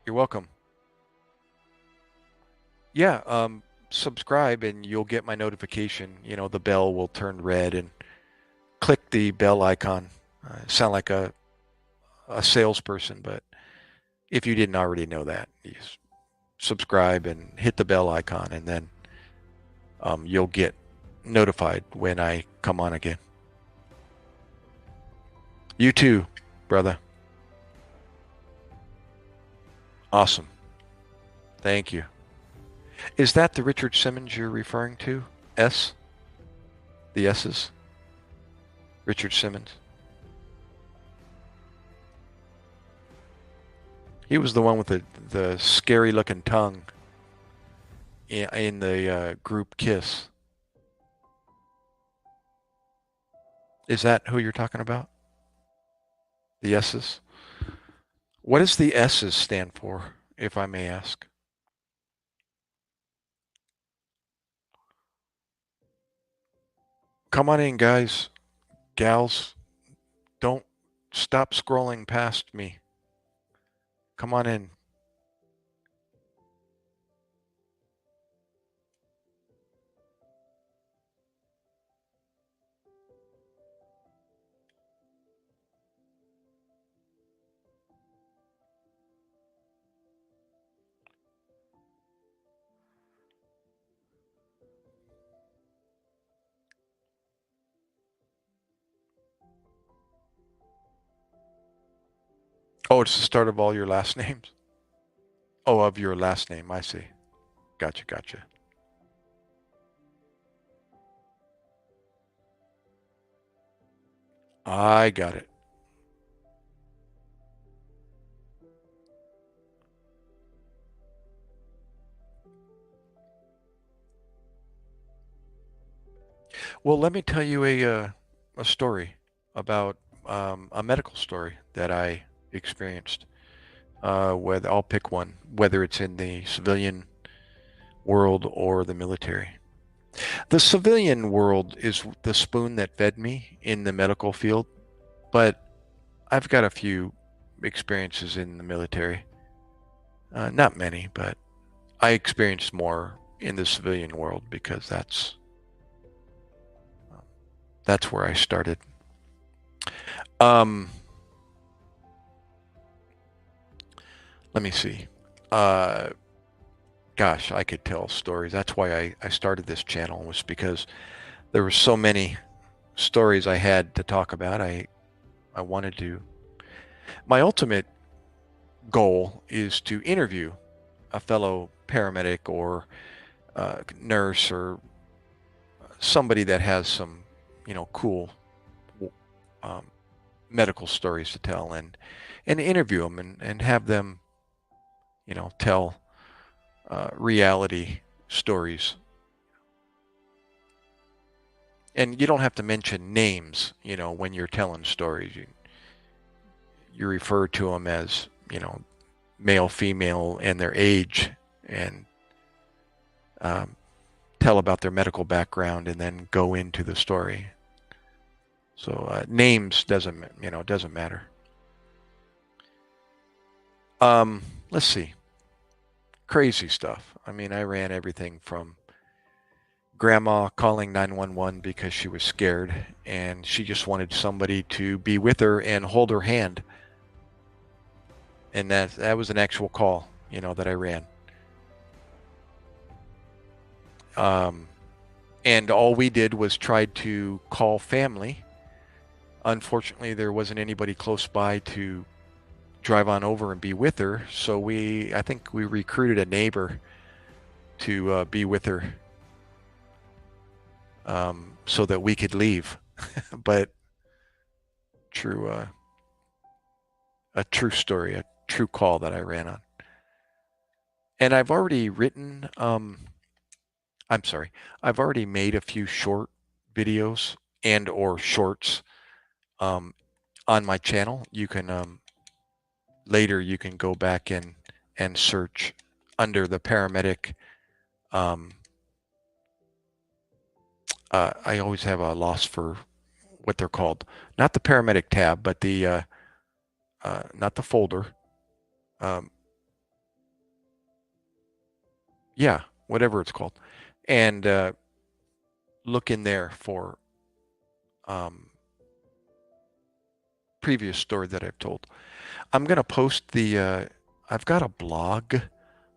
you're welcome. Yeah, subscribe and you'll get my notification. You know, the bell will turn red and click the bell icon. Sound like a salesperson, but if you didn't already know that, you subscribe and hit the bell icon, and then you'll get notified when I come on again. You too, brother. Awesome. Thank you. Is that the Richard Simmons you're referring to? S? The S's? Richard Simmons? He was the one with the scary looking tongue in the group Kiss. Is that who you're talking about? The S's? What does the S's stand for, if I may ask? Come on in, guys, gals. Don't stop scrolling past me. Come on in. Oh, it's the start of all your last names? Oh, of your last name. I see. Gotcha, gotcha. I got it. Well, let me tell you a story about a medical story that I experienced. Whether I'll pick one, whether it's in the civilian world or the military. The civilian world is the spoon that fed me in the medical field, but I've got a few experiences in the military. Not many, but I experienced more in the civilian world because that's where I started. Um, Let me see. Uh, Gosh, I could tell stories. That's why I started this channel, was because there were so many stories I had to talk about. I wanted to. My ultimate goal is to interview a fellow paramedic or nurse or somebody that has some, cool um, medical stories to tell, and interview them and have them, tell reality stories. And you don't have to mention names, when you're telling stories. You refer to them as, male, female, and their age, and um, tell about their medical background, and then go into the story. So names doesn't matter. Um, let's see. Crazy stuff. I mean, I ran everything from grandma calling 911 because she was scared and she just wanted somebody to be with her and hold her hand. And that was an actual call, that I ran. Um, and all we did was try to call family. Unfortunately, there wasn't anybody close by to drive on over and be with her. So I think we recruited a neighbor to be with her, so that we could leave. But true, a true story, a true call that I ran on. And I've already written, I'm sorry, I've already made a few short videos and or shorts um, on my channel. You can later you can go back and search under the paramedic. Um, I always have a loss for what they're called, not the paramedic tab, but the not the folder. Um, yeah, whatever it's called, and look in there for um, previous story that I've told. I'm gonna post the. I've got a blog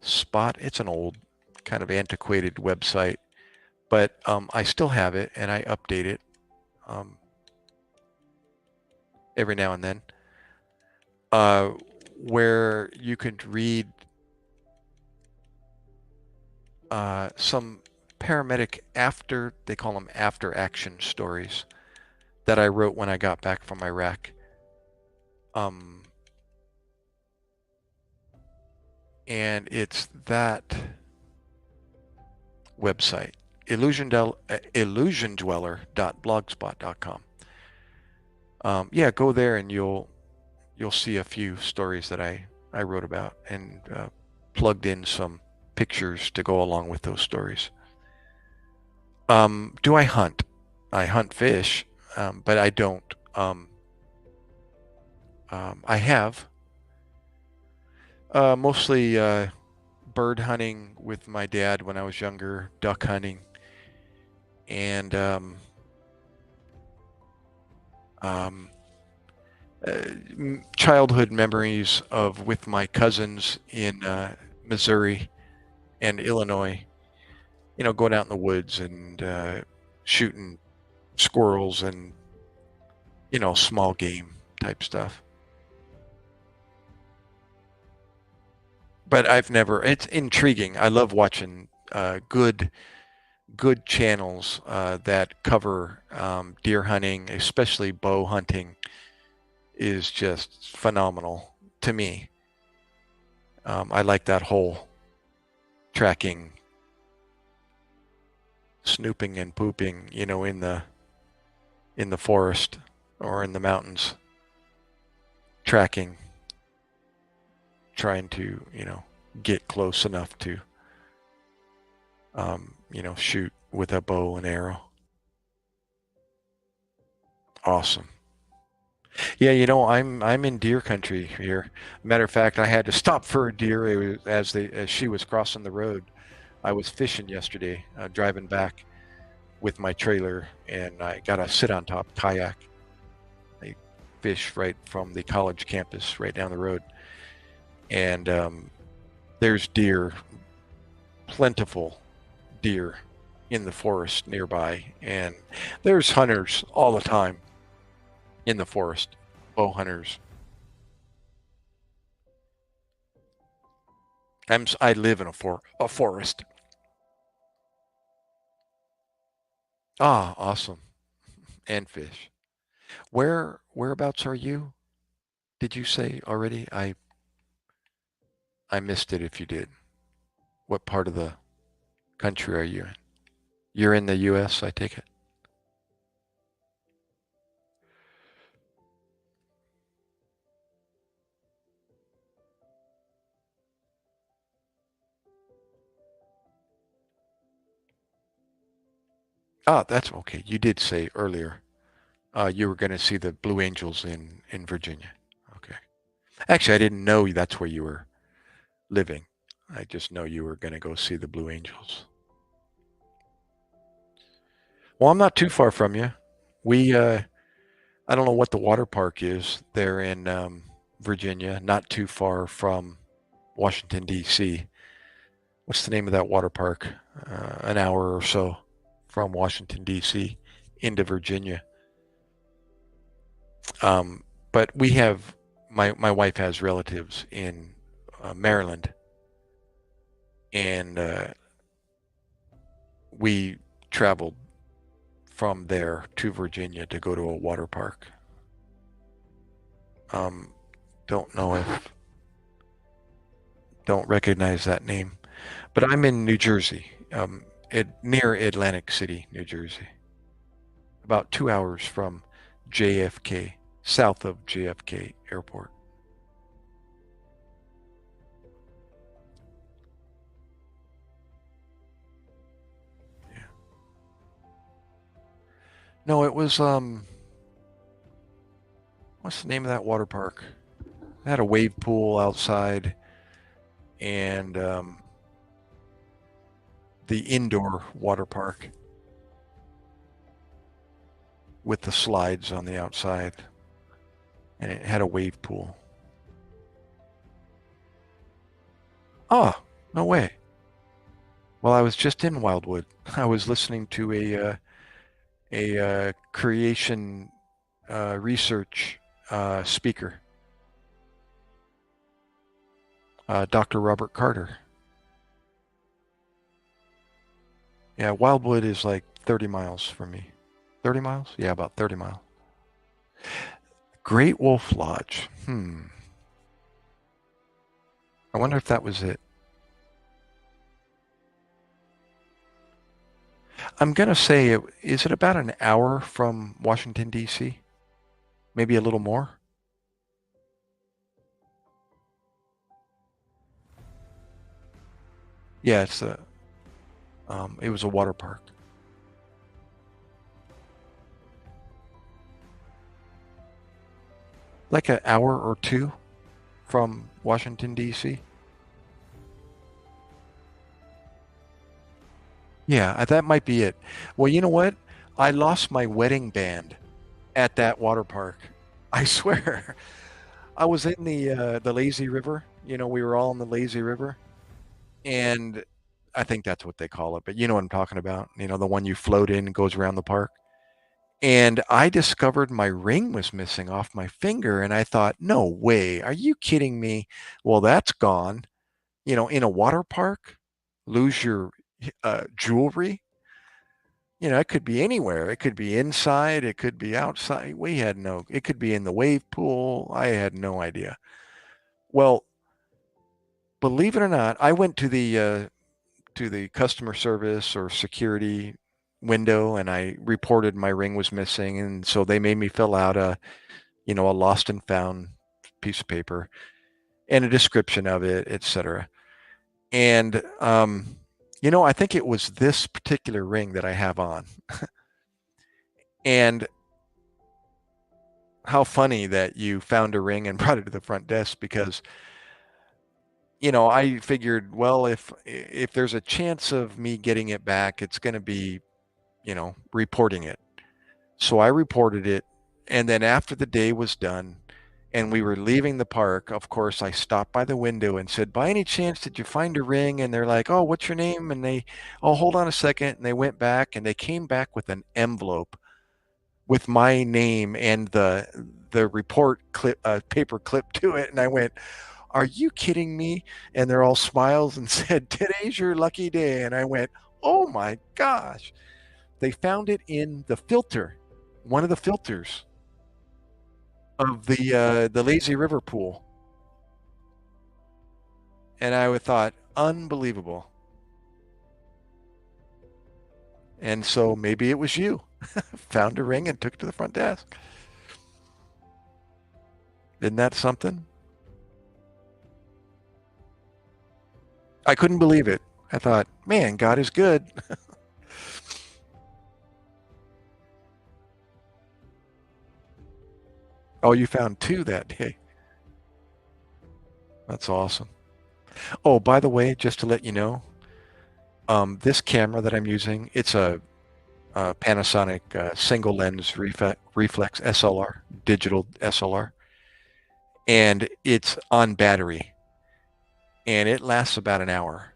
spot. It's an old, kind of antiquated website, but I still have it and I update it um, every now and then, uh, where you can read some paramedic after, they call them after action stories that I wrote when I got back from Iraq. Um, and it's that website, illusiondweller.blogspot.com. Yeah, go there and you'll see a few stories that I wrote about and plugged in some pictures to go along with those stories. Do I hunt? I hunt fish, but I don't. I have mostly bird hunting with my dad when I was younger, duck hunting, and um, childhood memories of with my cousins in Missouri and Illinois. You know, going out in the woods and shooting squirrels and small game type stuff. But I've never. It's intriguing. I love watching good channels that cover deer hunting, especially bow hunting, is just phenomenal to me. I like that whole tracking, snooping and pooping, in the forest or in the mountains, tracking, trying to, get close enough to, shoot with a bow and arrow. Awesome. Yeah, I'm in deer country here. Matter of fact, I had to stop for a deer as she was crossing the road. I was fishing yesterday, driving back with my trailer, and I got to sit on top kayak. I fish right from the college campus right down the road, and there's deer, plentiful deer in the forest nearby, and there's hunters all the time in the forest, bow hunters. I live in a forest. Ah, awesome. And fish. Whereabouts are you? Did you say already? I missed it if you did. What part of the country are you in? You're in the US, I take it. Ah, that's okay. You did say earlier you were going to see the Blue Angels in Virginia. Okay. Actually, I didn't know that's where you were living. I just know you were going to go see the Blue Angels. Well, I'm not too far from you. We I don't know what the water park is there in Virginia, not too far from Washington, D.C. What's the name of that water park? An hour or so from Washington, D.C. into Virginia. Um, but we have, my wife has relatives in Maryland, and we traveled from there to Virginia to go to a water park. Um, don't know if don't recognize that name. But I'm in New Jersey, near Atlantic City, New Jersey, about 2 hours from JFK, south of JFK Airport. Yeah. No, it was what's the name of that water park? It had a wave pool outside and the indoor water park with the slides on the outside, and it had a wave pool. Oh, no way. Well, I was just in Wildwood. I was listening to a creation research speaker, Dr. Robert Carter. Yeah, Wildwood is like 30 miles from me. 30 miles? Yeah, about 30 miles. Great Wolf Lodge. I wonder if that was it. I'm going to say, is it about an hour from Washington, D.C.? Maybe a little more? Yeah, it was a water park. Like an hour or two from Washington, D.C.? Yeah, that might be it. Well, you know what? I lost my wedding band at that water park. I swear. I was in the lazy river. We were all in the lazy river, and I think that's what they call it. But you know what I'm talking about. The one you float in and goes around the park. And I discovered my ring was missing off my finger, and I thought, no way, are you kidding me? Well, that's gone. In a water park, lose your jewelry. It could be anywhere. It could be inside. It could be outside. It could be in the wave pool. I had no idea. Well, believe it or not, I went to the customer service or security window and I reported my ring was missing, and so they made me fill out a lost and found piece of paper and a description of it, etc. And I think it was this particular ring that I have on. And how funny that you found a ring and brought it to the front desk, because I figured, well, if there's a chance of me getting it back, it's going to be, reporting it. So I reported it, and then after the day was done and we were leaving the park, of course, I stopped by the window and said, "By any chance, did you find a ring?" And they're like, "Oh, what's your name?" And "Oh, hold on a second." And they went back and they came back with an envelope with my name and the report clip paper clip to it, and I went, "Are you kidding me?" And they're all smiles and said, "Today's your lucky day." And I went, "Oh my gosh." They found it in the filter, one of the filters of the lazy river pool. And I thought, unbelievable. And so maybe it was you. Found a ring and took it to the front desk. Isn't that something? I couldn't believe it. I thought, man, God is good. Oh, you found two that day. That's awesome. Oh, by the way, just to let you know, this camera that I'm using, it's a Panasonic single lens reflex SLR, digital SLR, and it's on battery, and it lasts about an hour.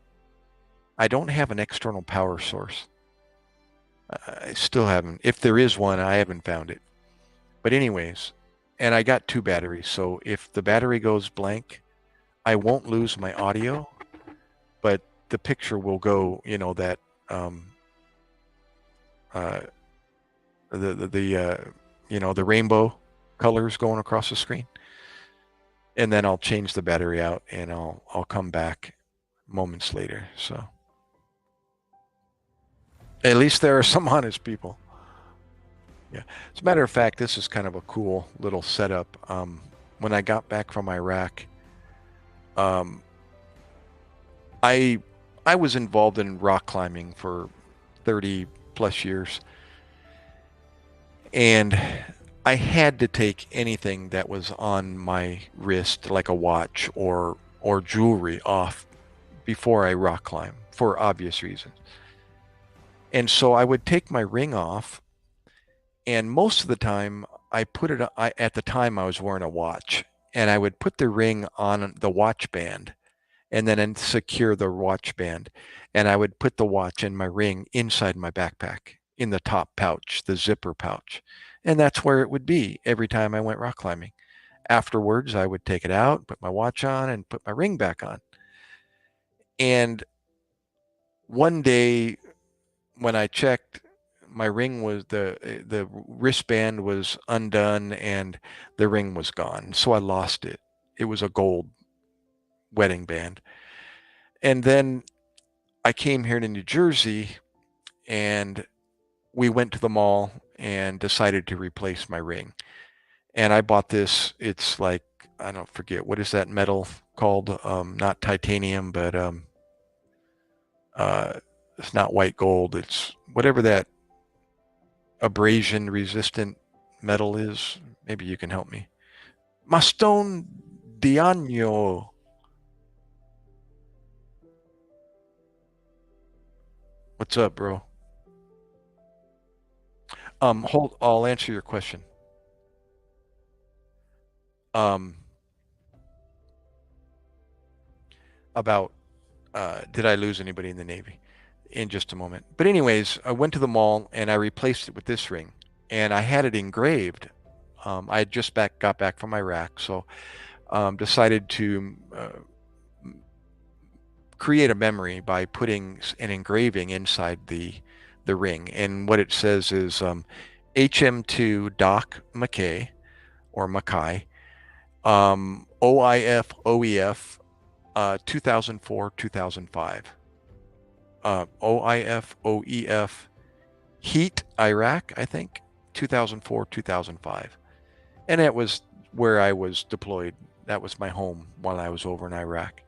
I don't have an external power source. I still haven't. If there is one, I haven't found it. But anyways, and I got two batteries, so if the battery goes blank, I won't lose my audio, but the picture will go, that um, uh, the rainbow colors going across the screen. and then I'll change the battery out and I'll come back moments later. So at least there are some honest people. Yeah. As a matter of fact, this is kind of a cool little setup. When I got back from Iraq, um, I I was involved in rock climbing for 30 plus years, and I had to take anything that was on my wrist, like a watch or jewelry, off before I rock climb for obvious reasons. And so I would take my ring off, and most of the time I put it. At the time I was wearing a watch, and I would put the ring on the watch band, and then secure the watch band, and I would put the watch and my ring inside my backpack in the top pouch, the zipper pouch, and that's where it would be every time I went rock climbing. Afterwards, I would take it out, put my watch on, and put my ring back on. And one day when I checked, my ring was the wristband was undone and the ring was gone. So I lost it. It was a gold wedding band. And then I came here to New Jersey and we went to the mall and decided to replace my ring. And I bought this. It's like, I don't forget, what is that metal called? Not titanium, but uh, it's not white gold. It's whatever that abrasion resistant metal is. Maybe you can help me. Maston Diagno. What's up, bro? Hold. I'll answer your question. Um, about did I lose anybody in the Navy? In just a moment. But anyways, I went to the mall and I replaced it with this ring, and I had it engraved. I had just got back from Iraq, so decided to create a memory by putting an engraving inside the ring. And what it says is HM2 Doc MacKay or MacKay, OIF OEF 2004 2005. OIF OEF Heat Iraq, I think, 2004 2005. And that was where I was deployed. That was my home while I was over in Iraq.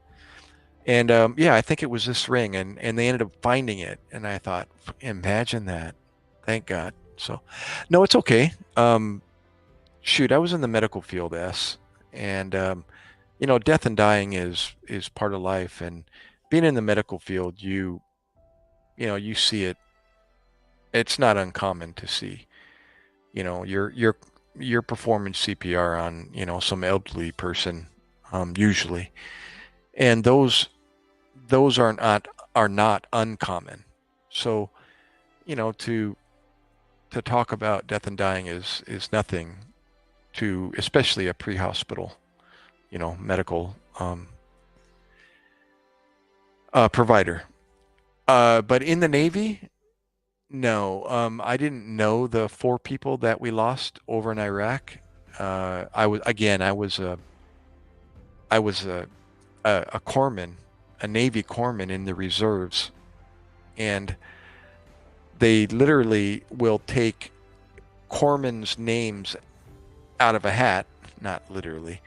And yeah, I think it was this ring, and they ended up finding it. And I thought, imagine that. Thank God. So, no, it's okay. Shoot, I was in the medical field, and death and dying is part of life. And being in the medical field, you see it. It's not uncommon to see. You're performing CPR on some elderly person, usually, and those are not uncommon. So, to talk about death and dying is nothing to, especially a pre-hospital, medical provider. But in the Navy, no, I didn't know the four people that we lost over in Iraq. I was a corpsman, a Navy corpsman in the reserves, and they literally will take corpsmen's names out of a hat, not literally,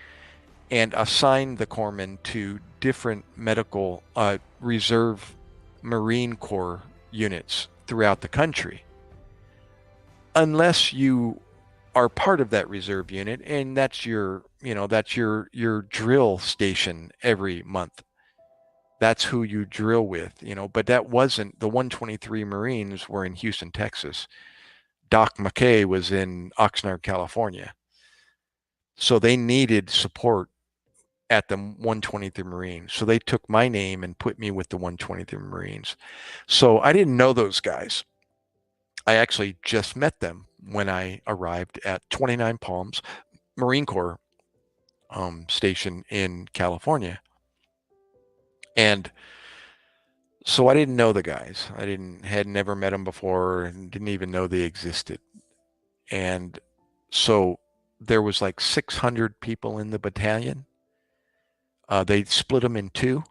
and assign the corpsman to different medical reserve Marine Corps units throughout the country, unless you are part of that reserve unit, and that's your drill station every month. That's who you drill with. But that wasn't the 123 Marines were in Houston, Texas. Doc MacKay was in Oxnard, California. So they needed support at the 123 Marines. So they took my name and put me with the 123 Marines. So I didn't know those guys. I actually just met them when I arrived at 29 Palms Marine Corps station in California. And so I didn't know the guys. Had never met them before and didn't even know they existed. And so there was like 600 people in the battalion. They split them in two.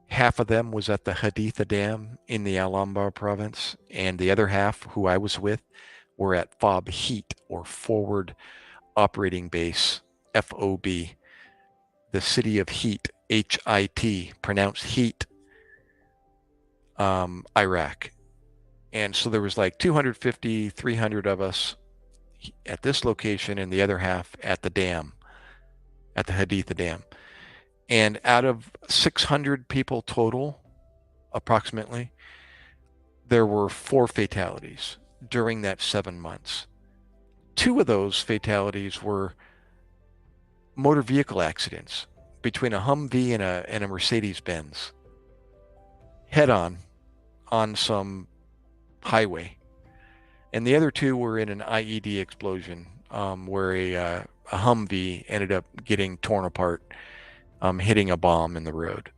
Half of them was at the Haditha Dam in the Al-Anbar province, and the other half, who I was with, were at FOB Heat, or Forward Operating Base, FOB, the city of Heat, H-I-T, pronounced Heat, Iraq. And so there was like 250, 300 of us at this location and the other half at the dam, at the Haditha Dam. And out of 600 people total, approximately, there were 4 fatalities during that 7 months. 2 of those fatalities were motor vehicle accidents between a Humvee and a Mercedes-Benz, head on some highway. And the other 2 were in an IED explosion, where a Humvee ended up getting torn apart, hitting a bomb in the road.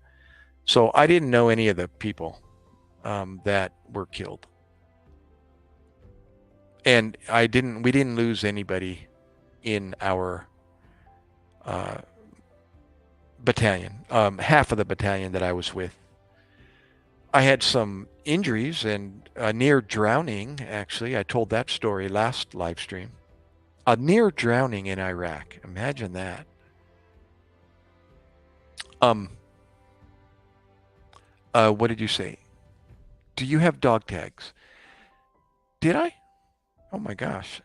So I didn't know any of the people that were killed, and we didn't lose anybody in our battalion. Half of the battalion that I was with, I had some injuries and a near drowning. Actually, I told that story last live stream. A near drowning in Iraq. Imagine that. Um, what did you say? Do you have dog tags? Did I? Oh my gosh.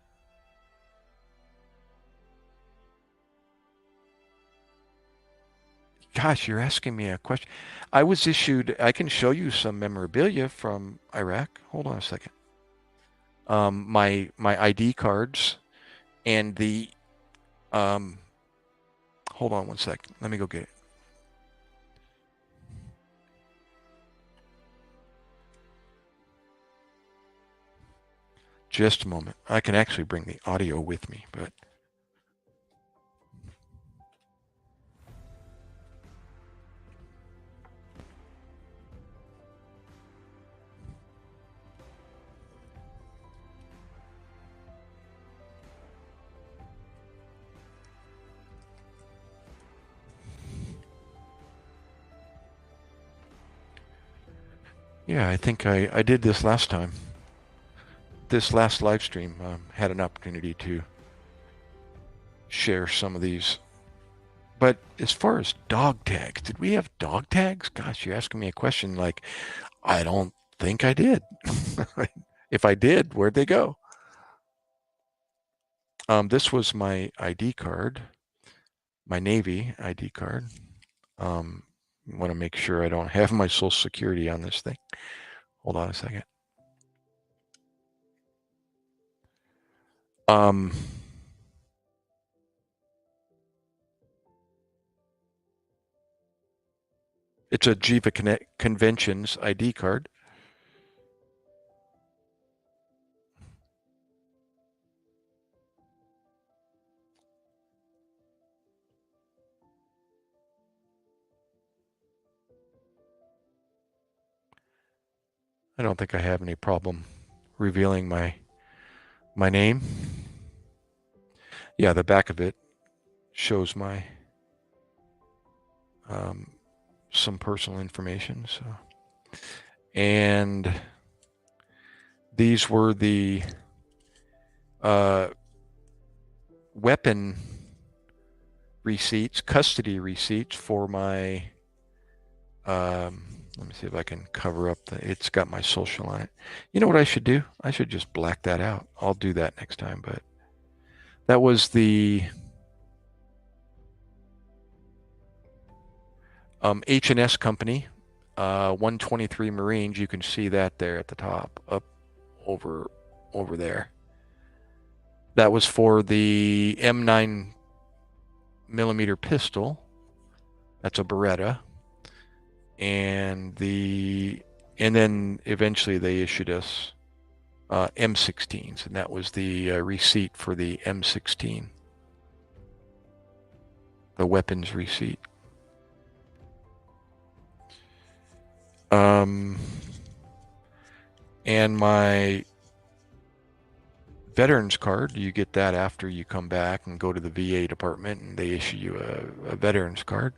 Gosh, you're asking me a question. I was issued, I can show you some memorabilia from Iraq. Hold on a second. My ID cards and the, um, hold on one second. Let me go get it. Just a moment. I can actually bring the audio with me, but yeah, I think I did this last time. This last live stream, had an opportunity to share some of these. But as far as dog tags, did we have dog tags? Gosh, you're asking me a question like I don't think I did. If I did, where'd they go? This was my ID card, my Navy ID card. Want to make sure I don't have my Social Security on this thing. Hold on a second. It's a Jiva Conventions ID card. I don't think I have any problem revealing my name. Yeah, the back of it shows my some personal information. So, and these were the weapon receipts, custody receipts for my. Let me see if I can cover up it's got my social on it. You know what I should do? I should just black that out. I'll do that next time. But that was the H&S company, 123 Marines. You can see that there at the top, up over there. That was for the M9 millimeter pistol. That's a Beretta. And then eventually they issued us M16s, and that was the receipt for the M16, the weapons receipt. And veterans card. You get that after you come back and go to the VA department and they issue you a veterans card.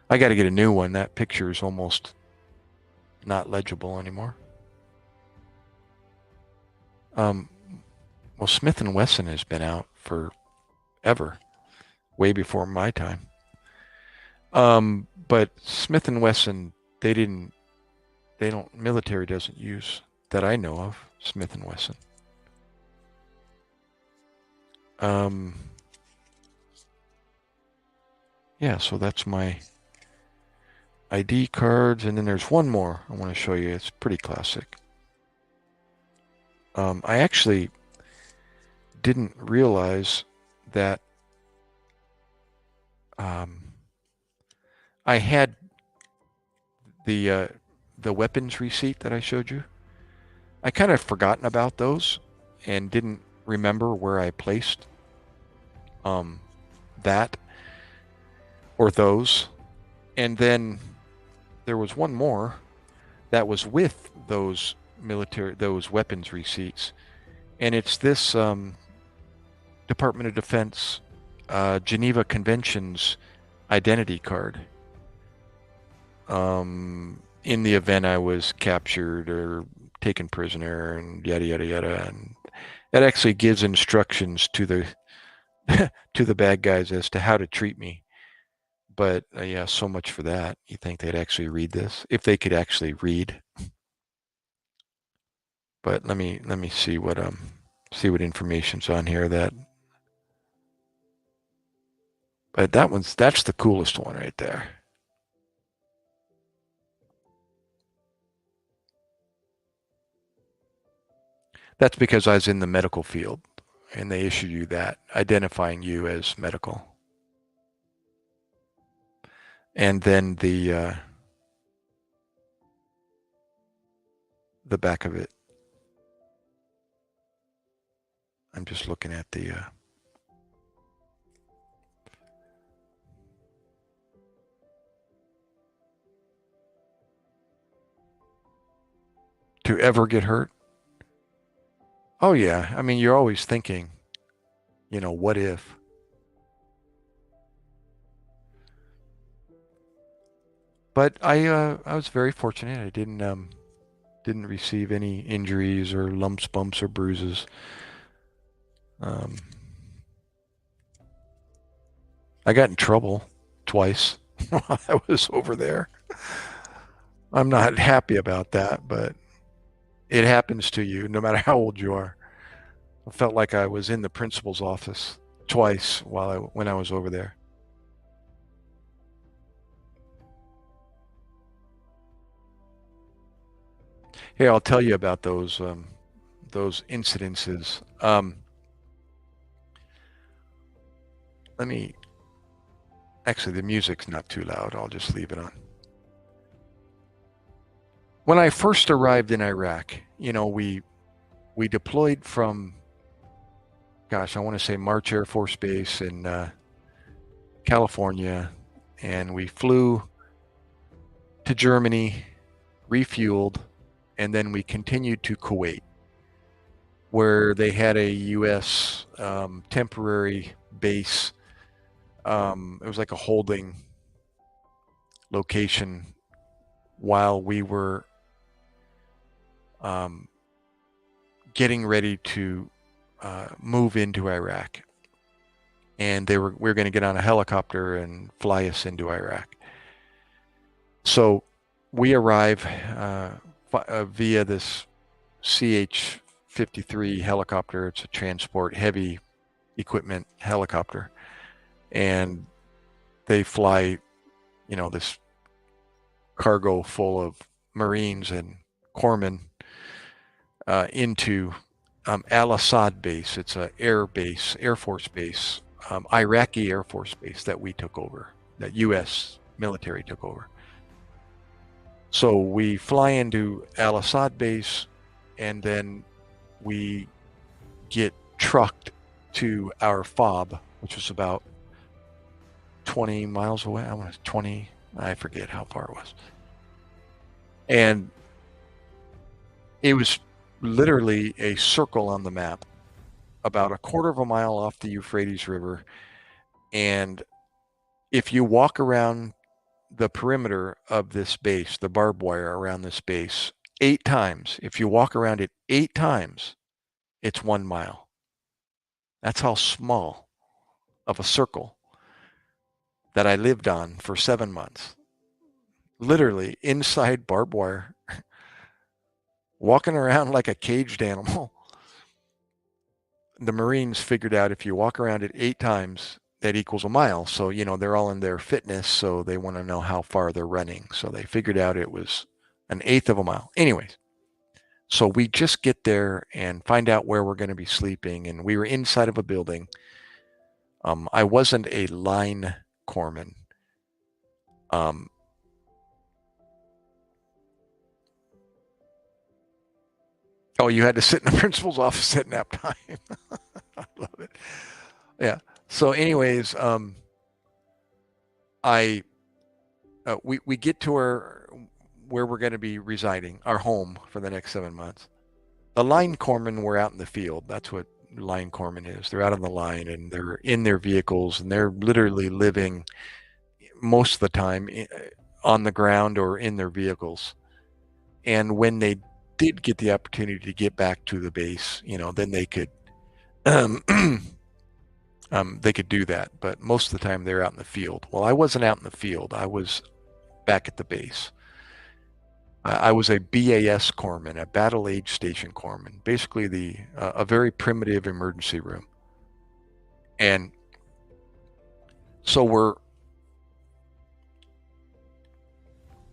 I got to get a new one. That picture is almost not legible anymore. Um, well, Smith and Wesson has been out forever, way before my time. But Smith and Wesson, they didn't, they don't, military doesn't use that I know of, Smith and Wesson. Um, yeah, so that's my ID cards. And then there's one more I want to show you. It's pretty classic. I actually didn't realize that um, I had the the weapons receipt that I showed you. I kind of forgotten about those and didn't remember where I placed um, that or those. And then there was one more that was with those weapons receipts, and it's this Department of Defense Geneva Conventions identity card. In the event I was captured or taken prisoner and yada yada yada, and that actually gives instructions to the to the bad guys as to how to treat me. But yeah, so much for that. You think they'd actually read this if they could actually read? But let me see what information's on here that. But that's the coolest one right there. That's because I was in the medical field and they issued you that, identifying you as medical. And then the back of it. I'm just looking at the to ever get hurt. Oh yeah, I mean you're always thinking, what if? But I was very fortunate. I didn't receive any injuries or lumps, bumps, or bruises. Um, I got in trouble twice while I was over there. I'm not happy about that, but it happens to you no matter how old you are. I felt like I was in the principal's office twice when I was over there. Hey, I'll tell you about those incidences. Let me actually the music's not too loud. I'll just leave it on. When I first arrived in Iraq, we deployed from, gosh, I want to say March Air Force Base in California, and we flew to Germany, refueled, and then we continued to Kuwait, where they had a U.S. Temporary base. It was like a holding location while we were um, getting ready to move into Iraq. And we were going to get on a helicopter and fly us into Iraq. So we arrive via this CH-53 helicopter. It's a transport heavy equipment helicopter, and they fly, this cargo full of Marines and corpsmen into Al-Assad base. It's a Air Force base, Iraqi Air Force base that we took over, that U.S. military took over. So we fly into Al-Assad base, and then we get trucked to our FOB, which was about 20 miles away. I want to 20. I forget how far it was. And it was literally a circle on the map. about a quarter of a mile off the Euphrates River. And if you walk around the perimeter of this base, the barbed wire around this base, 8 times, if you walk around it 8 times, it's 1 mile. That's how small of a circle that I lived on for 7 months. Literally inside barbed wire, walking around like a caged animal. The Marines figured out if you walk around it 8 times, that equals a mile. So, they're all in their fitness, so they want to know how far they're running. So they figured out it was an eighth of a mile. Anyways, so we just get there and find out where we're going to be sleeping. And we were inside of a building. I wasn't a line corpsman. Um, oh, you had to sit in the principal's office at nap time. I love it. Yeah. So, anyways, we get to where we're going to be residing, our home for the next 7 months. The line corpsmen were out in the field. That's what line corpsman is. They're out on the line and they're in their vehicles and they're literally living most of the time on the ground or in their vehicles. And when they did get the opportunity to get back to the base, then they could they could do that. But most of the time they're out in the field. Well, I wasn't out in the field. I was back at the base. I was a BAS corpsman, a battle age station corpsman, basically a very primitive emergency room. And so we're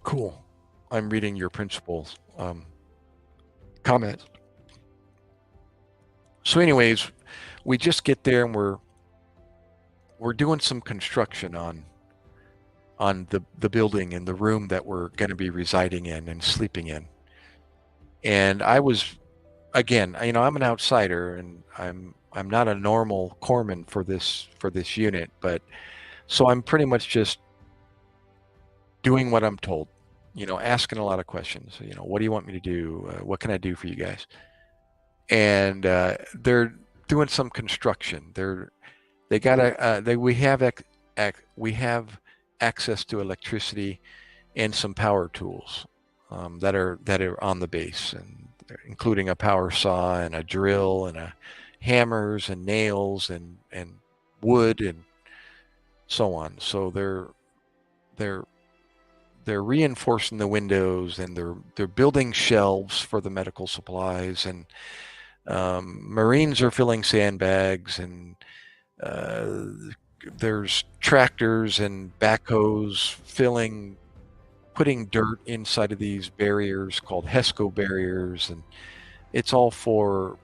cool. I'm reading your principal's comments. So, anyways, we just get there and we're doing some construction on the building and the room that we're going to be residing in and sleeping in. And I was, again, I'm an outsider and I'm not a normal corpsman for this unit, but so I'm pretty much just doing what I'm told, asking a lot of questions. What do you want me to do? What can I do for you guys? And they're doing some construction. We have access to electricity and some power tools that are on the base, and including a power saw and a drill and hammers and nails and wood and so on. So they're reinforcing the windows and they're building shelves for the medical supplies, and Marines are filling sandbags, and there's tractors and backhoes putting dirt inside of these barriers called HESCO barriers, and it's all for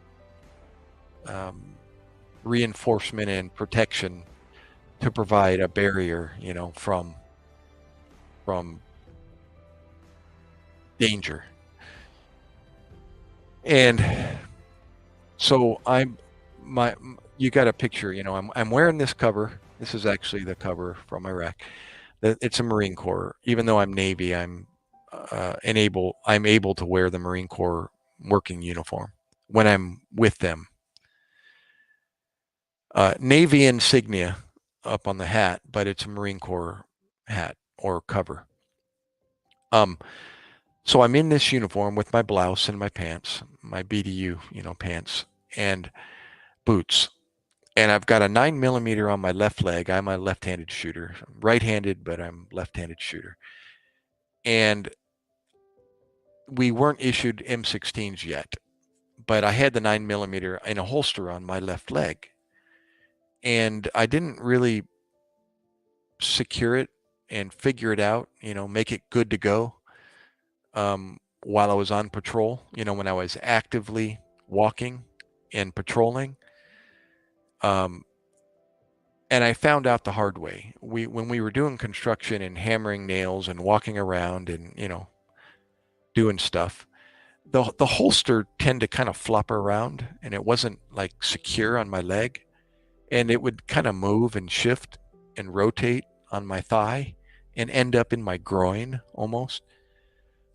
reinforcement and protection to provide a barrier, from danger. And so you got a picture, I'm wearing this cover. This is actually the cover from Iraq. It's a Marine Corps. Even though I'm Navy, I'm able to wear the Marine Corps working uniform when I'm with them. Navy insignia up on the hat, but it's a Marine Corps hat or cover. So I'm in this uniform with my blouse and my pants, my BDU, pants and boots. And I've got a 9mm on my left leg. I'm a left-handed shooter. I'm right-handed, but I'm left-handed shooter. And we weren't issued M16s yet, but I had the 9mm in a holster on my left leg. And I didn't really secure it and figure it out, make it good to go while I was on patrol, when I was actively walking and patrolling. And I found out the hard way. When we were doing construction and hammering nails and walking around and, doing stuff, the holster tend to kind of flop around, and it wasn't like secure on my leg, and it would kind of move and shift and rotate on my thigh and end up in my groin almost.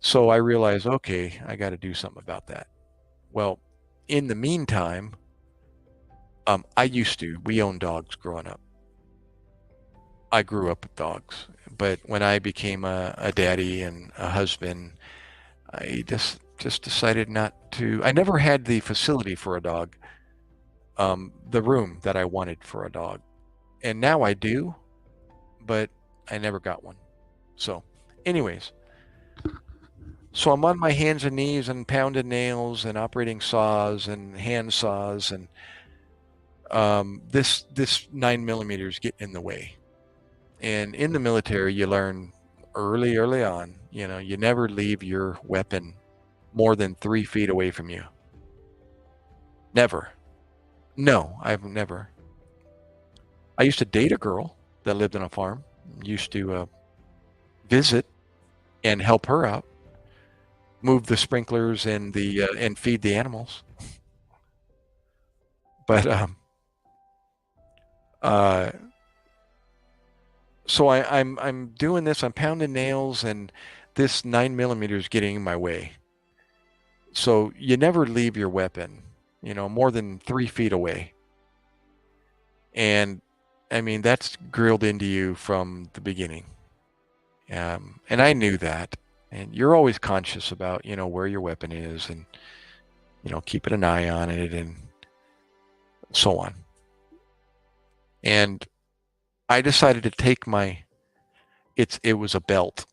So I realized, okay, I got to do something about that. Well, in the meantime, I used to. We owned dogs growing up. I grew up with dogs, but when I became a daddy and a husband, I just decided not to. I never had the facility for a dog, the room that I wanted for a dog, and now I do, but I never got one. So, anyways, so I'm on my hands and knees and pounding nails and operating saws and hand saws, and this 9 millimeter is getting in the way. And in the military, you learn early on, you never leave your weapon more than 3 feet away from you. Never. No, I've never. I used to date a girl that lived on a farm. Used to visit and help her out, move the sprinklers and the and feed the animals. But uh, so I'm doing this. I'm pounding nails, and this 9 millimeter is getting in my way. So you never leave your weapon, more than 3 feet away. And I mean, that's grilled into you from the beginning. And I knew that. And you're always conscious about, where your weapon is and, keeping an eye on it and so on. And I decided to take it was a belt,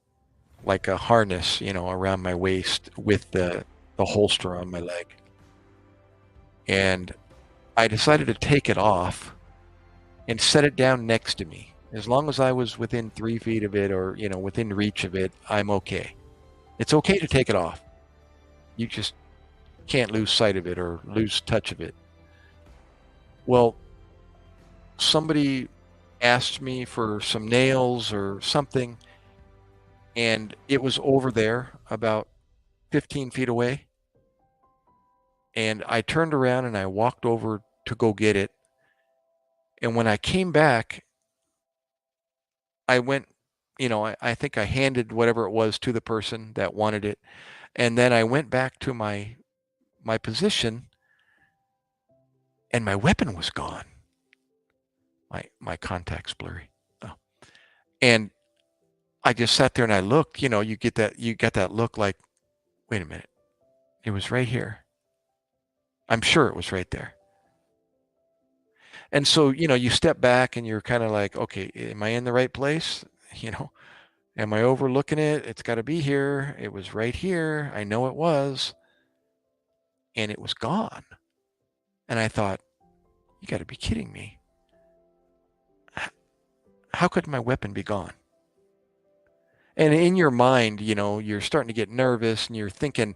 like a harness, around my waist with the holster on my leg. And I decided to take it off and set it down next to me. As long as I was within 3 feet of it or, within reach of it, I'm okay. It's okay to take it off. You just can't lose sight of it or lose touch of it. Well, somebody asked me for some nails or something, and it was over there about 15 feet away. And I turned around and I walked over to go get it. And when I came back, I went, I think I handed whatever it was to the person that wanted it. And then I went back to my position, and my weapon was gone. My contact's blurry. Oh. And I just sat there and I looked, you get that look like, wait a minute, it was right here. I'm sure it was right there. And so, you step back and you're kind of like, okay, am I in the right place? Am I overlooking it? It's got to be here. It was right here. I know it was. And it was gone. And I thought, you got to be kidding me. How could my weapon be gone? And in your mind, you're starting to get nervous and you're thinking,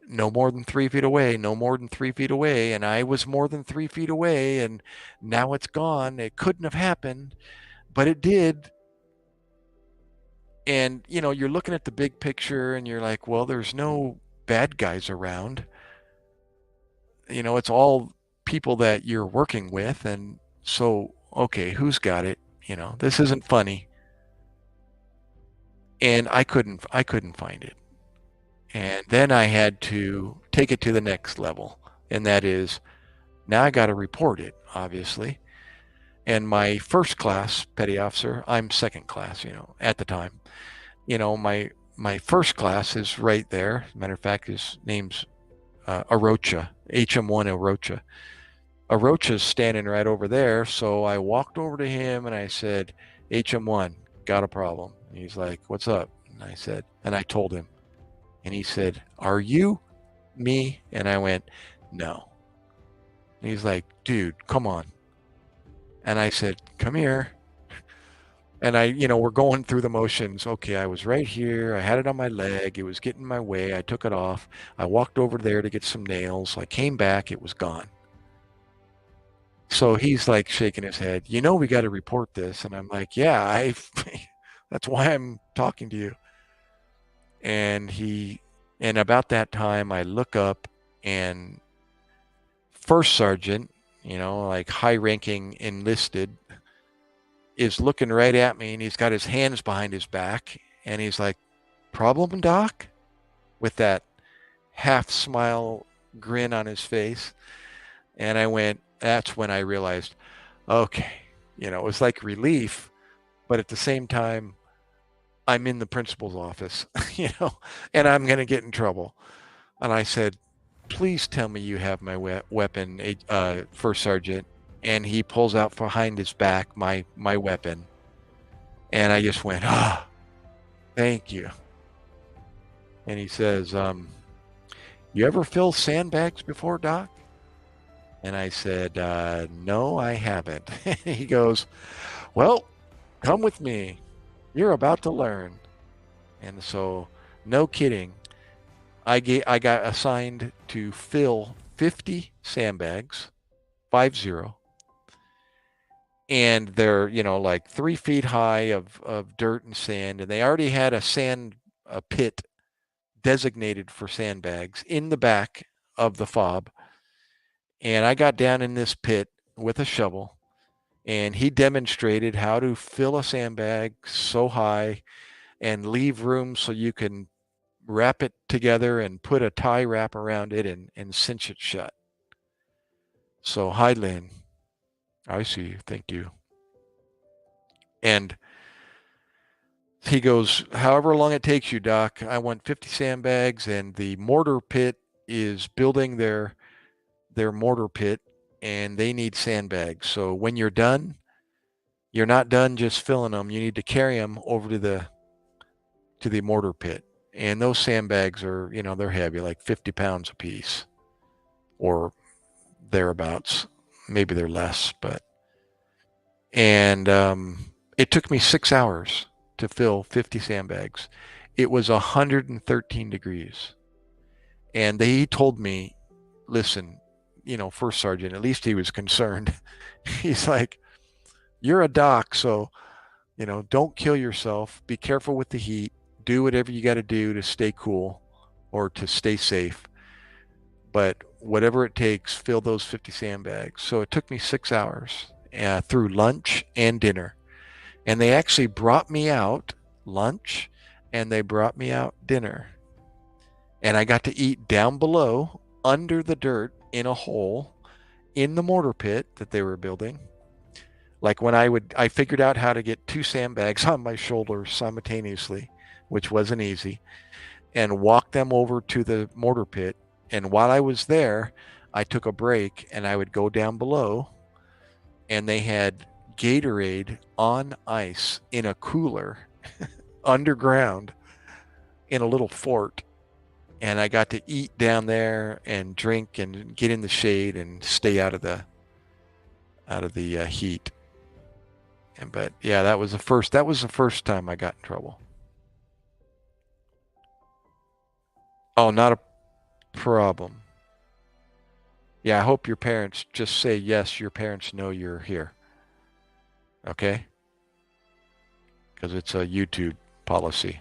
no more than 3 feet away, no more than 3 feet away. And I was more than 3 feet away, and now it's gone. It couldn't have happened, but it did. And, you're looking at the big picture and you're like, well, there's no bad guys around. It's all people that you're working with. And so, okay, who's got it? This isn't funny. And I couldn't find it. And then I had to take it to the next level. And that is, now I got to report it, obviously. And my first class petty officer, I'm second class, at the time. My first class is right there. As a matter of fact, his name's Arocha, HM1 Arocha. Arocha's standing right over there. So I walked over to him and I said, HM1, got a problem. And he's like, what's up? And I told him. And he said, are you me? And I went, no. And he's like, dude, come on. And I said, come here. And we're going through the motions. Okay, I was right here. I had it on my leg. It was getting in my way. I took it off. I walked over there to get some nails. I came back. It was gone. So he's like shaking his head. We got to report this. And I'm like, yeah, that's why I'm talking to you. And about that time, I look up, and first sergeant, like high-ranking enlisted, is looking right at me, and he's got his hands behind his back, and he's like, problem, Doc? With that half smile grin on his face. And I went, That's when I realized, okay, it was like relief, but at the same time, I'm in the principal's office, and I'm going to get in trouble. And I said, please tell me you have my weapon, First Sergeant. And he pulls out behind his back my weapon. And I just went, thank you. And he says, you ever fill sandbags before, Doc? And I said, no, I haven't. He goes, well, come with me. You're about to learn. And so, no kidding, I got assigned to fill 50 sandbags, 50, and they're like 3 feet high of dirt and sand, and they already had a pit designated for sandbags in the back of the fob. And I got down in this pit with a shovel, and he demonstrated how to fill a sandbag so high and leave room so you can wrap it together and put a tie wrap around it and cinch it shut. So, hi, Lynn. I see you. Thank you. And he goes, however long it takes you, Doc. I want 50 sandbags, and the mortar pit is building their mortar pit, and they need sandbags. So when you're done, you're not done just filling them. You need to carry them over to the mortar pit. And those sandbags are, they're heavy, like 50 pounds a piece or thereabouts. Maybe they're less, but and it took me 6 hours to fill 50 sandbags. It was 113 degrees. And he told me, listen, First Sergeant, at least he was concerned. He's like, you're a doc, so, don't kill yourself. Be careful with the heat. Do whatever you got to do to stay cool or to stay safe. But whatever it takes, fill those 50 sandbags. So it took me 6 hours through lunch and dinner. And they actually brought me out lunch and they brought me out dinner. And I got to eat down below under the dirt in a hole in the mortar pit that they were building. Like when I figured out how to get 2 sandbags on my shoulders simultaneously, which wasn't easy, and walk them over to the mortar pit. And while I was there, I took a break and I would go down below, and they had Gatorade on ice in a cooler underground in a little fort. And I got to eat down there and drink and get in the shade and stay out of the heat. But yeah, that was the first time I got in trouble. Oh, not a problem. Yeah, I hope your parents just say yes. Your parents know you're here. Okay? Because it's a YouTube policy.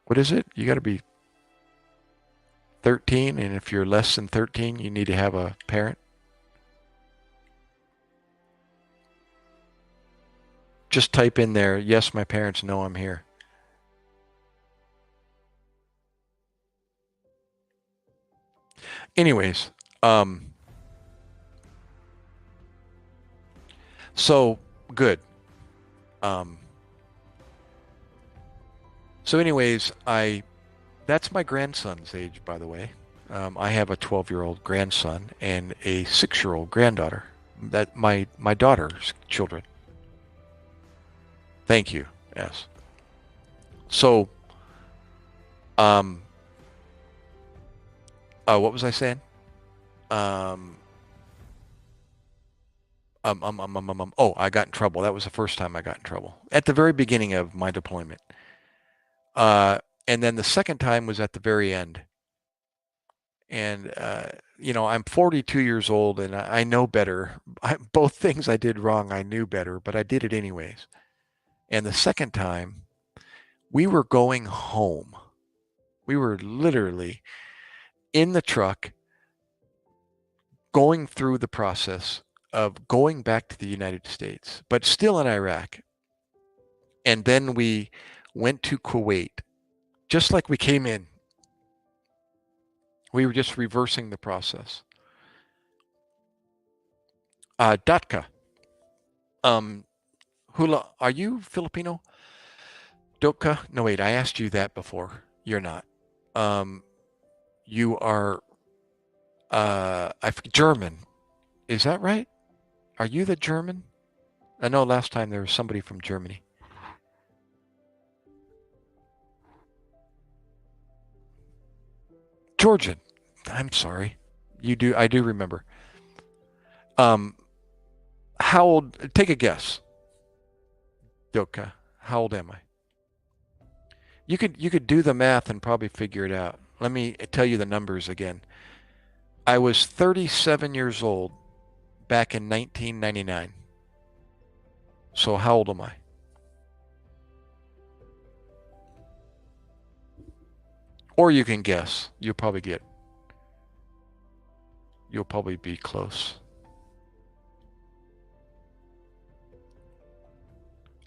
What is it? You got to be 13, and if you're less than 13, you need to have a parent. Just type in there, yes, my parents know I'm here. Anyways, so good. So anyways, that's my grandson's age, by the way. I have a 12-year-old grandson and a 6-year-old granddaughter. That my daughter's children. Thank you. Yes. So, what was I saying? Um, oh, I got in trouble. That was the first time I got in trouble at the very beginning of my deployment. And then the second time was at the very end. And, I'm 42 years old and I know better. Both things I did wrong, I knew better, but I did it anyways. And the second time, we were going home. We were literally in the truck going through the process of going back to the United States, but still in Iraq. And then we went to Kuwait, just like we came in. We were just reversing the process. Datka. Hula, are you Filipino? Doka? No, wait, I asked you that before. You're not. Um, you are German. Is that right? Are you the German? I know last time there was somebody from Germany. Georgian. I'm sorry. You do. I do remember. Um, how old? Take a guess, Doka. How old am I? You could do the math and probably figure it out. Let me tell you the numbers again. I was 37 years old back in 1999. So how old am I? Or you can guess. You'll probably be close.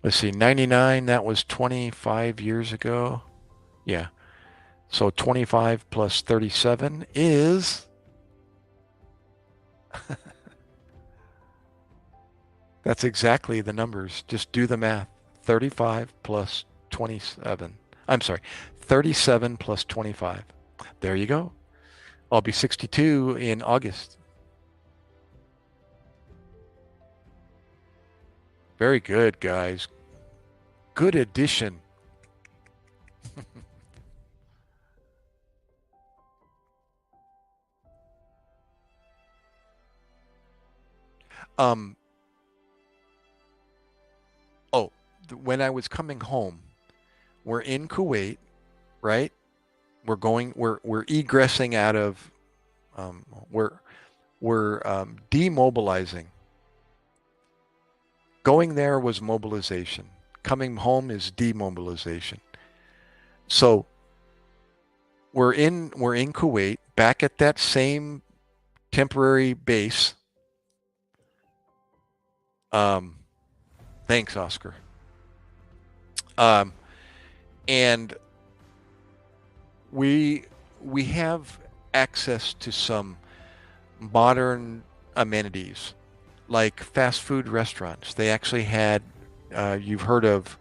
Let's see, 99, that was 25 years ago. Yeah. So 25 plus 37 is that's exactly the numbers. Just do the math. 35 plus 27. I'm sorry. 37 plus 25. There you go. I'll be 62 in August. Very good, guys. Good addition. Um, oh, when I was coming home, we're in Kuwait, right? We're egressing out of, um, we're, we're demobilizing. Going there was mobilization. Coming home is demobilization. So we're in Kuwait, back at that same temporary base. Um, thanks, Oscar. Um, and we we have access to some modern amenities like fast food restaurants. They actually had you've heard of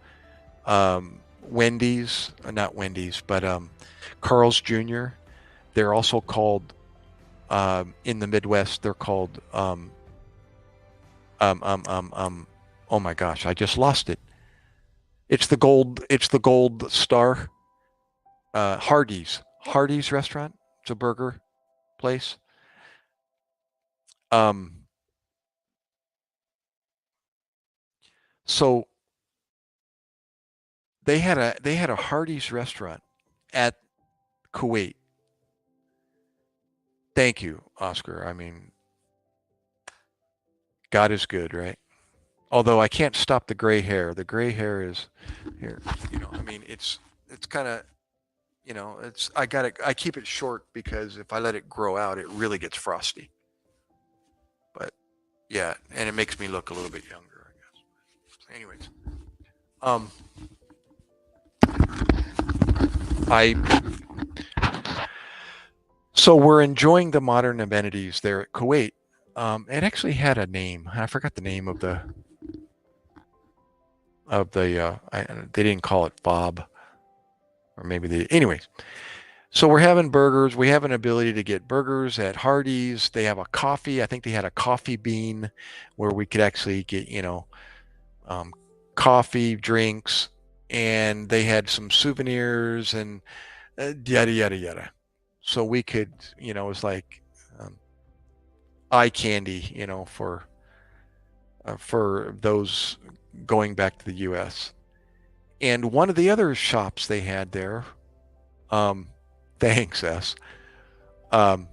Wendy's, not Wendy's, but Carl's Jr. They're also called in the Midwest. They're called um, um, um, um, oh my gosh, I just lost it. It's the gold. It's the Gold Star. Hardee's restaurant. It's a burger place. Um, so they had a Hardee's restaurant at Kuwait. Thank you, Oscar. I mean, God is good, right? Although I can't stop the gray hair. The gray hair is here. I mean, it's kind of, it's I keep it short because if I let it grow out, it really gets frosty. But yeah, and it makes me look a little bit younger, I guess. Anyways, um, I so we're enjoying the modern amenities there at Kuwait. It actually had a name. I forgot the name of the. They didn't call it Bob, or maybe they. Anyways, so we're having burgers. We have an ability to get burgers at Hardee's. They have a coffee. I think they had a coffee bean where we could actually get, um, coffee, drinks, and they had some souvenirs and yada, yada, yada. So we could, it was like um, eye candy, for those going back to the U.S. And one of the other shops they had there, um, thanks, S. Um,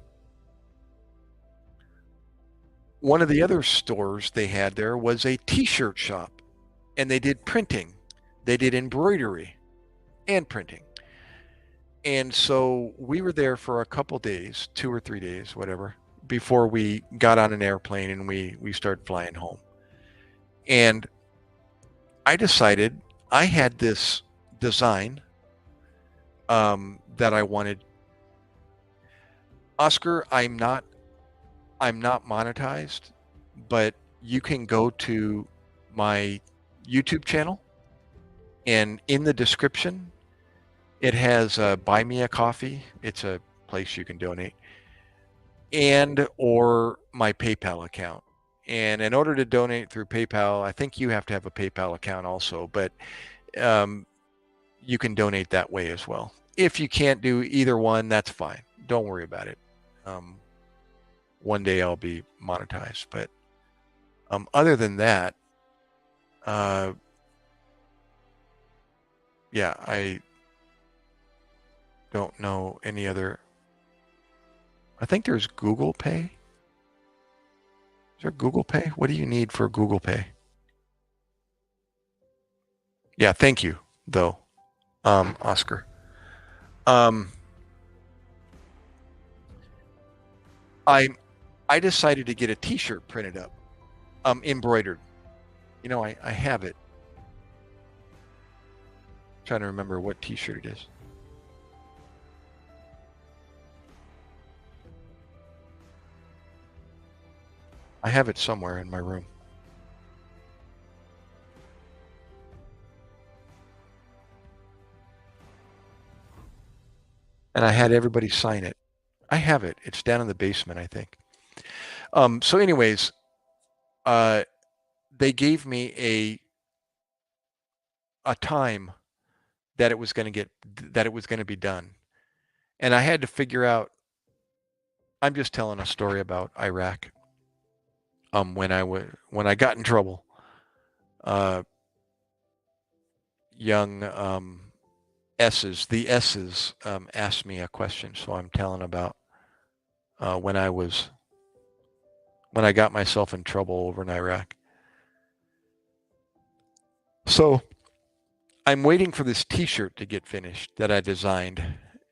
one of the other stores they had there was a T-shirt shop, and they did printing, they did embroidery and printing. And so we were there for a couple days, 2 or 3 days, whatever, before we got on an airplane and we started flying home. And I decided I had this design that I wanted. Oscar, I'm not monetized, but you can go to my YouTube channel, and in the description, it has Buy Me a Coffee. It's a place you can donate, and or my PayPal account. And in order to donate through PayPal, I think you have to have a PayPal account also, but um, you can donate that way as well. If you can't do either one, that's fine. Don't worry about it. Um, One day I'll be monetized, but other than that, uh, yeah, I don't know any other. I think there's Google Pay. Is there Google Pay? What do you need for Google Pay? Yeah, thank you, though, Oscar. Um, I I decided to get a T-shirt printed up, embroidered. You know, I have it. I'm trying to remember what T-shirt it is. I have it somewhere in my room. And I had everybody sign it. I have it. It's down in the basement, I think. So anyways, uh, they gave me a time that it was going to be done. And I had to figure out, I'm just telling a story about Iraq. When I got in trouble, uh, young the S's asked me a question, so I'm telling about uh, when I was when I got myself in trouble over in Iraq. So I'm waiting for this T-shirt to get finished that I designed,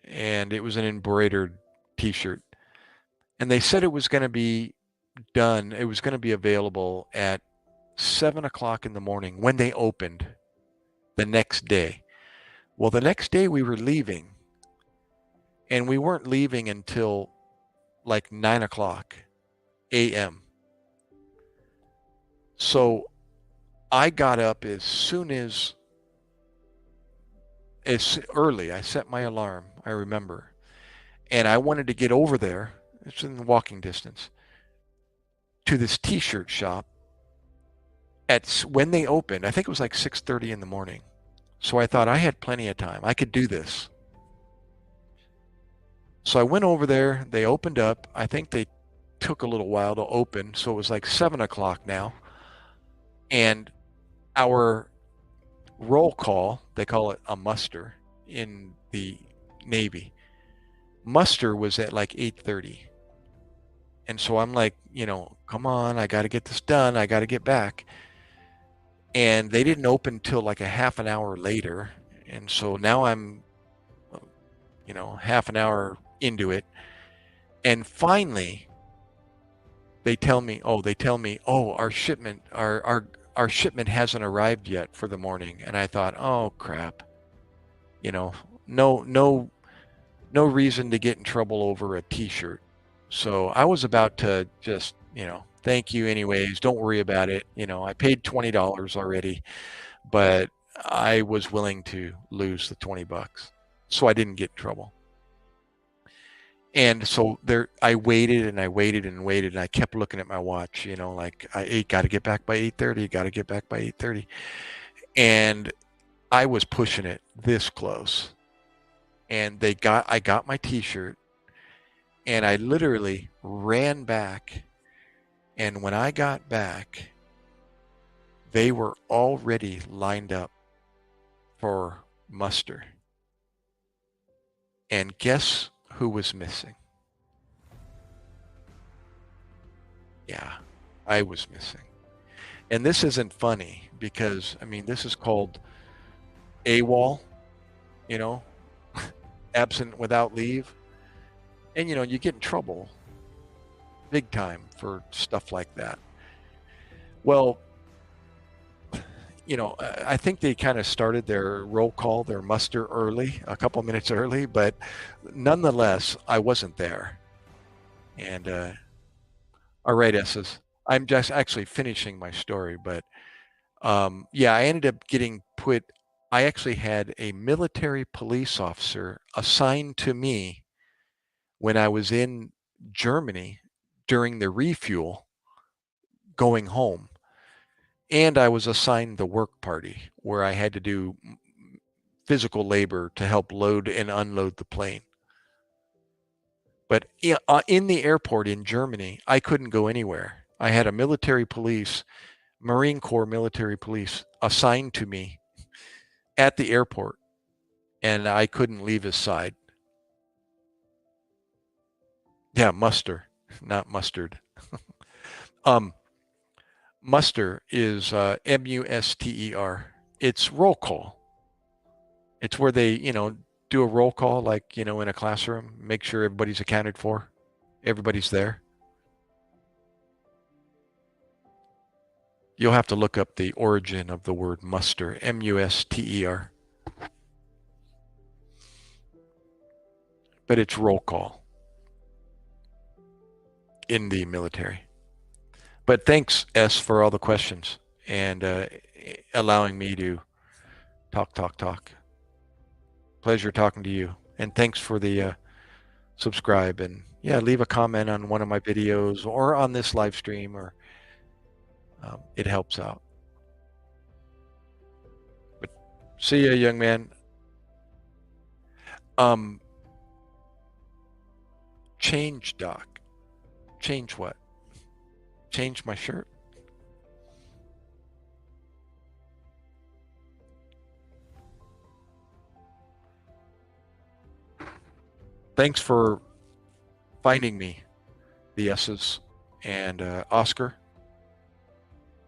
and it was an embroidered T-shirt. And they said it was going to be done. It was going to be available at 7 o'clock in the morning when they opened the next day. Well, the next day we were leaving, and we weren't leaving until like 9 o'clock a.m. So I got up as early. I set my alarm, I remember, and I wanted to get over there. It's in walking distance to this T-shirt shop at when they opened. I think it was like 6:30 in the morning. So I thought I had plenty of time. I could do this. So I went over there. They opened up. I think they took a little while to open. So it was like 7 o'clock now. And our roll call, they call it a muster in the Navy. Muster was at like 8:30. And so I'm like, come on, I got to get this done. I got to get back. And they didn't open till like a half an hour later. And so now I'm, half an hour into it. And finally, they tell me, oh, our shipment hasn't arrived yet for the morning. And I thought, oh crap, you know, no, no, no reason to get in trouble over a T-shirt. So I was about to just, thank you anyways. Don't worry about it. I paid $20 already, but I was willing to lose the $20. So I didn't get in trouble. And so there, I waited and I waited and waited, and I kept looking at my watch, like I got to get back by 8:30, got to get back by 8:30. And I was pushing it this close. And I got my T-shirt, and I literally ran back. And when I got back, they were already lined up for muster. And guess who was missing? Yeah, I was missing. And this isn't funny because, I mean, this is called AWOL, you know, absent without leave. And, you get in trouble big time for stuff like that. Well, I think they kind of started their roll call, their muster early, a couple minutes early, but nonetheless, I wasn't there. And all right, S's. I'm just actually finishing my story, but yeah, I ended up getting put. I actually had a military police officer assigned to me when I was in Germany during the refuel going home. And I was assigned the work party where I had to do physical labor to help load and unload the plane. But in the airport in Germany, I couldn't go anywhere. I had a military police, Marine Corps military police assigned to me at the airport, and I couldn't leave his side. Yeah, muster, not mustard. um, muster is muster. It's roll call. It's where they, do a roll call, like, in a classroom, make sure everybody's accounted for, everybody's there. You'll have to look up the origin of the word muster, muster. But it's roll call in the military. But thanks, S, for all the questions and allowing me to talk. Pleasure talking to you. And thanks for the subscribe and yeah, leave a comment on one of my videos or on this live stream, or it helps out. But see ya, young man. Change, Doc. Change what? Change my shirt? Thanks for finding me, the S's, and Oscar,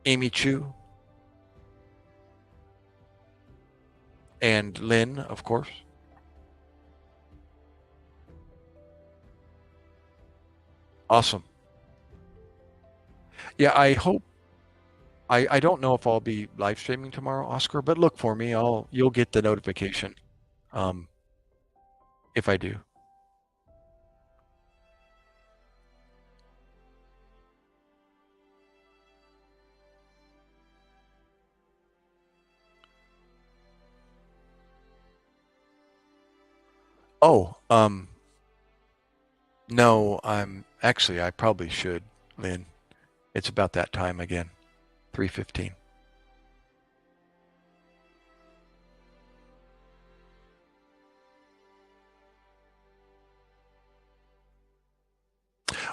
Amy Chu, and Lynn, of course. Awesome. Yeah, I hope. I don't know if I'll be live streaming tomorrow, Oscar, but look for me. You'll get the notification um, if I do. Oh, no, I probably should, Lynn. It's about that time again, 3:15.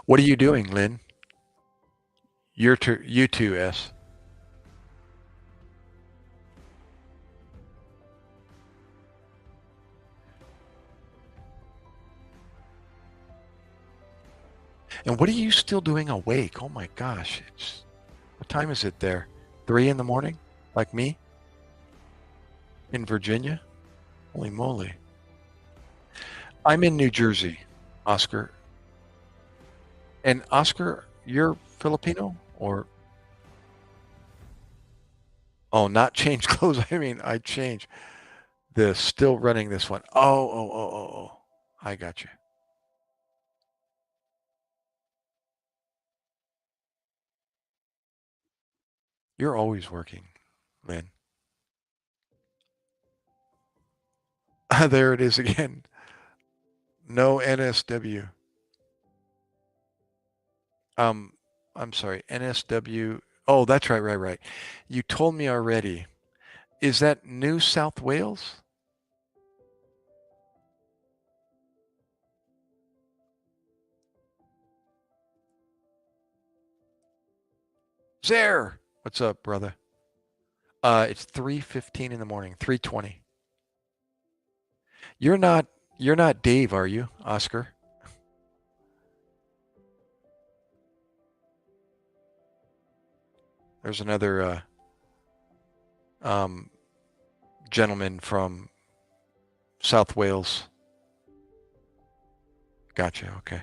What are you doing, Lynn? You too, S. And what are you still doing awake? Oh my gosh, what time is it there? 3 in the morning, like me, in Virginia? Holy moly! I'm in New Jersey, Oscar. And Oscar, you're Filipino or? Oh, not change clothes. I mean, I change. The still running this one. Oh. I got you. You're always working, Lynn. There it is again. No NSW. Um, I'm sorry, NSW. Oh, that's right. You told me already. Is that New South Wales? There. What's up, brother? It's 3:15 in the morning. 3:20. You're not. You're not Dave, are you, Oscar? There's another um, gentleman from South Wales. Gotcha. Okay.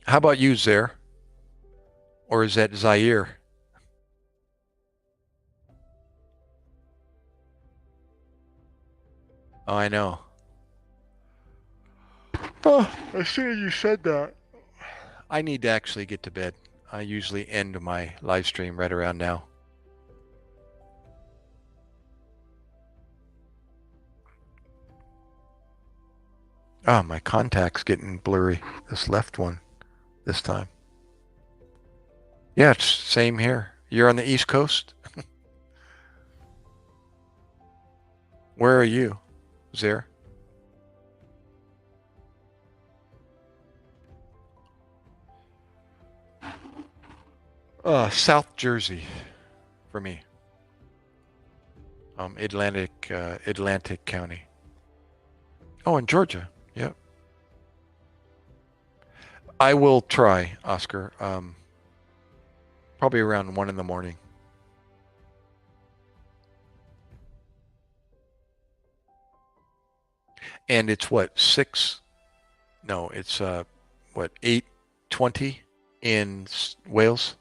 How about you, Zaire? Or is that Zaire? Oh, I know. Oh, as soon as you said that, I need to actually get to bed. I usually end my live stream right around now. Oh, my contact's getting blurry. This left one this time. Yeah, it's same here. You're on the East Coast? Where are you, Zer? South Jersey for me. Atlantic County. Oh, in Georgia. Yep. I will try, Oscar. Probably around 1 in the morning. And it's what, 6? No, it's what, 8:20 in Wales?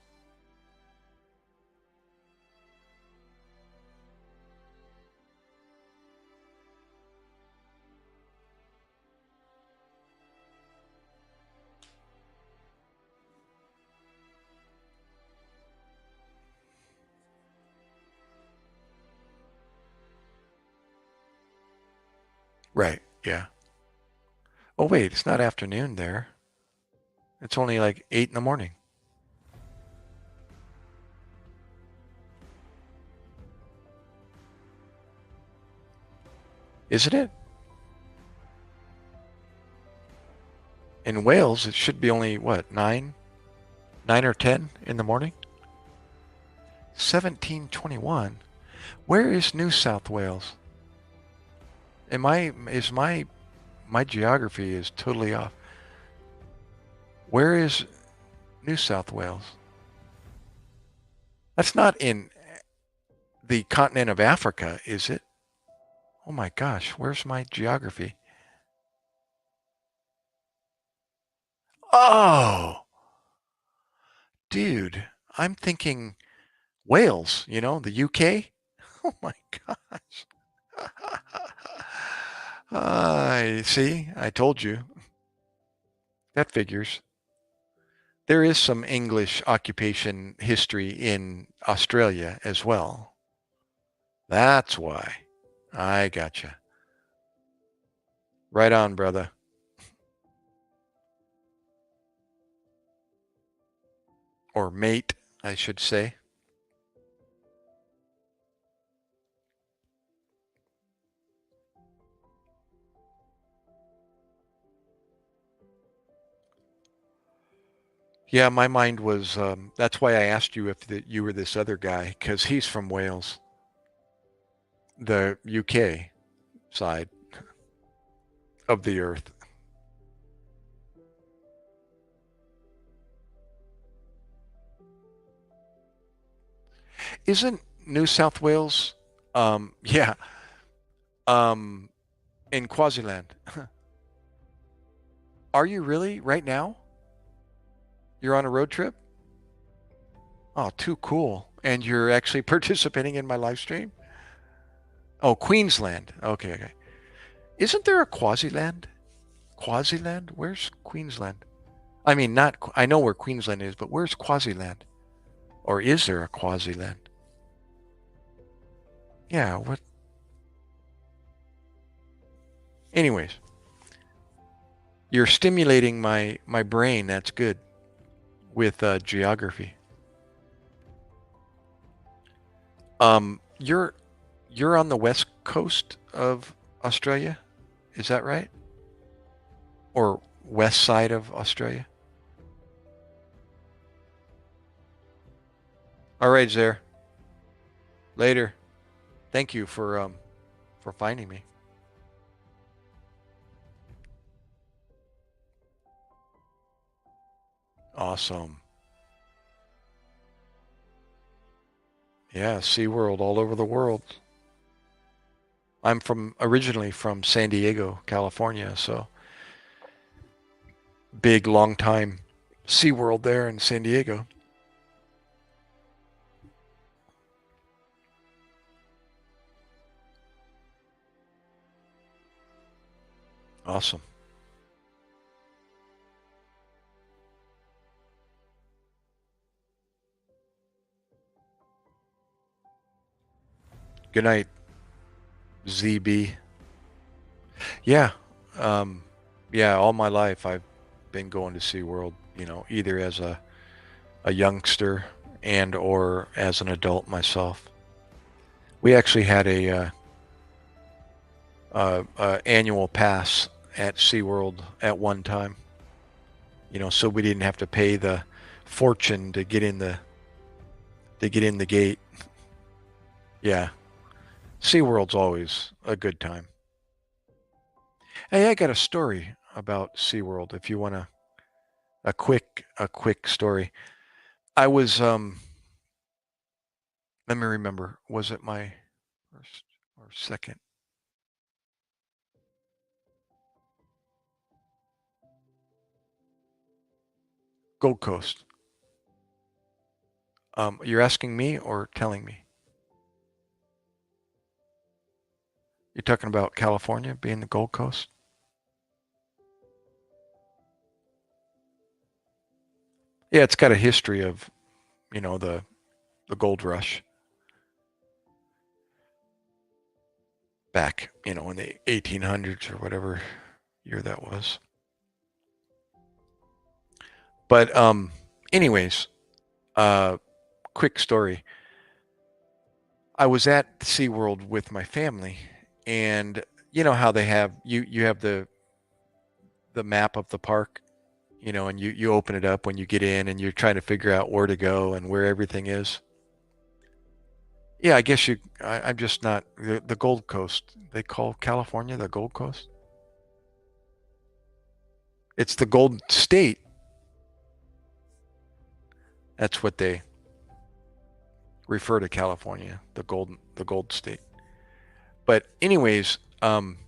Right. Yeah. Oh, wait, it's not afternoon there. It's only like 8 in the morning. Isn't it? In Wales, it should be only what, 9 or 10 in the morning? 1721. Where is New South Wales? Is my geography is totally off. Where is New South Wales? That's not in the continent of Africa, is it? Oh my gosh, where's my geography? Oh, dude, I'm thinking Wales, the UK? Oh my gosh. I see, I told you. That figures. There is some English occupation history in Australia as well. That's why. I gotcha. Right on, brother. Or mate, I should say. Yeah, my mind was, that's why I asked you if you were this other guy, because he's from Wales, the UK side of the earth. Isn't New South Wales, yeah, um, in Quasiland? Are you really right now? You're on a road trip? Oh, too cool. And you're actually participating in my live stream? Oh, Queensland. Okay, okay. Isn't there a Quasiland? Quasiland? Where's Queensland? I mean, not, I know where Queensland is, but where's Quasiland? Or is there a Quasiland? Yeah, what? Anyways, you're stimulating my brain. That's good with geography. You're on the west coast of Australia, is that right? Or west side of Australia? All right, Zer. Later. Thank you for finding me. Awesome. Yeah, SeaWorld all over the world. I'm originally from San Diego, California, so big long time SeaWorld there in San Diego. Awesome. Good night, ZB. Yeah. Um, yeah, all my life I've been going to SeaWorld, either as a youngster and or as an adult myself. We actually had a annual pass at SeaWorld at one time, so we didn't have to pay the fortune to get in the gate. Yeah. SeaWorld's always a good time. Hey, I got a story about SeaWorld if you want a quick story. I was let me remember, was it my first or second? Gold Coast. You're asking me or telling me? You're talking about California being the Gold Coast? Yeah, it's got a history of, the gold rush back, in the 1800s or whatever year that was. But anyways, uh quick story. I was at SeaWorld with my family, and you know how they have you have the map of the park, and you open it up when you get in and you're trying to figure out where to go and where everything is. Yeah, I guess I'm just not the Gold Coast. They call California the Gold Coast. It's the Gold State. That's what they refer to California, the Gold State. But anyways, I'm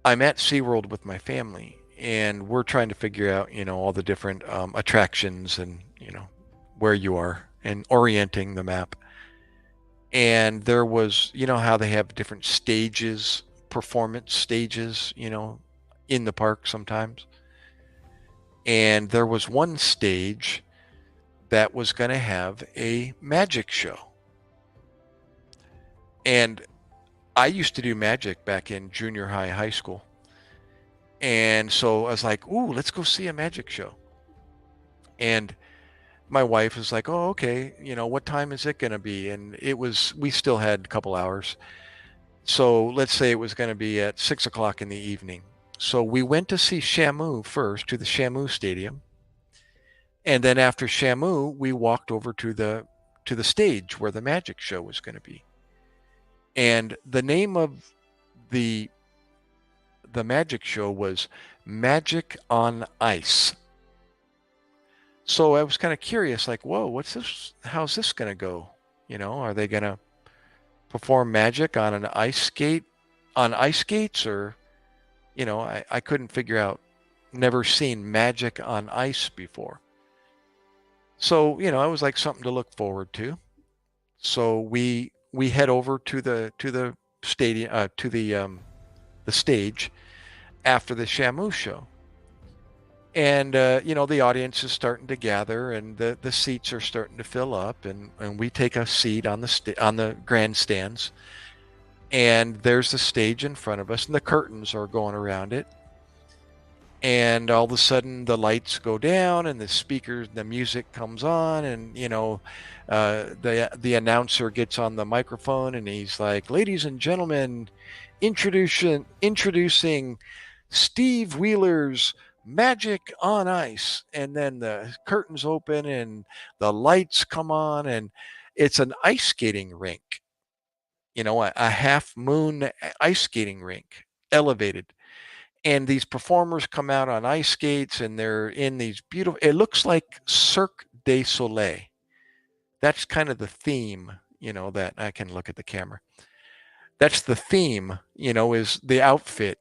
at SeaWorld with my family, and we're trying to figure out, all the different attractions and, where you are and orienting the map. And there was, how they have different stages, performance stages, in the park sometimes. And there was one stage that was going to have a magic show. And I used to do magic back in junior high school. And so I was like, ooh, let's go see a magic show. And my wife was like, oh, okay, what time is it going to be? And we still had a couple hours. So let's say it was going to be at 6 o'clock in the evening. So we went to see Shamu first, to the Shamu Stadium. And then after Shamu, we walked over to the stage where the magic show was going to be. And the name of the the magic show was Magic on Ice. So I was kind of curious, like, whoa, what's this? How's this going to go? Are they going to perform magic on an ice skate, on ice skates, or, I couldn't figure out, never seen magic on ice before. So, it was like something to look forward to. So we head over to the stadium, to the stage after the Shamu show. And the audience is starting to gather, and the seats are starting to fill up, and we take a seat on the grandstands, and there's the stage in front of us, and the curtains are going around it, and all of a sudden the lights go down, and the music comes on, and the announcer gets on the microphone, and he's like, "Ladies and gentlemen, introducing Steve Wheeler's Magic on Ice." And then the curtains open and the lights come on, and it's an ice skating rink, a half moon ice skating rink, elevated. And these performers come out on ice skates, and they're in these beautiful, it looks like Cirque du Soleil. That's kind of the theme, that I can look at the camera. That's the theme, is the outfit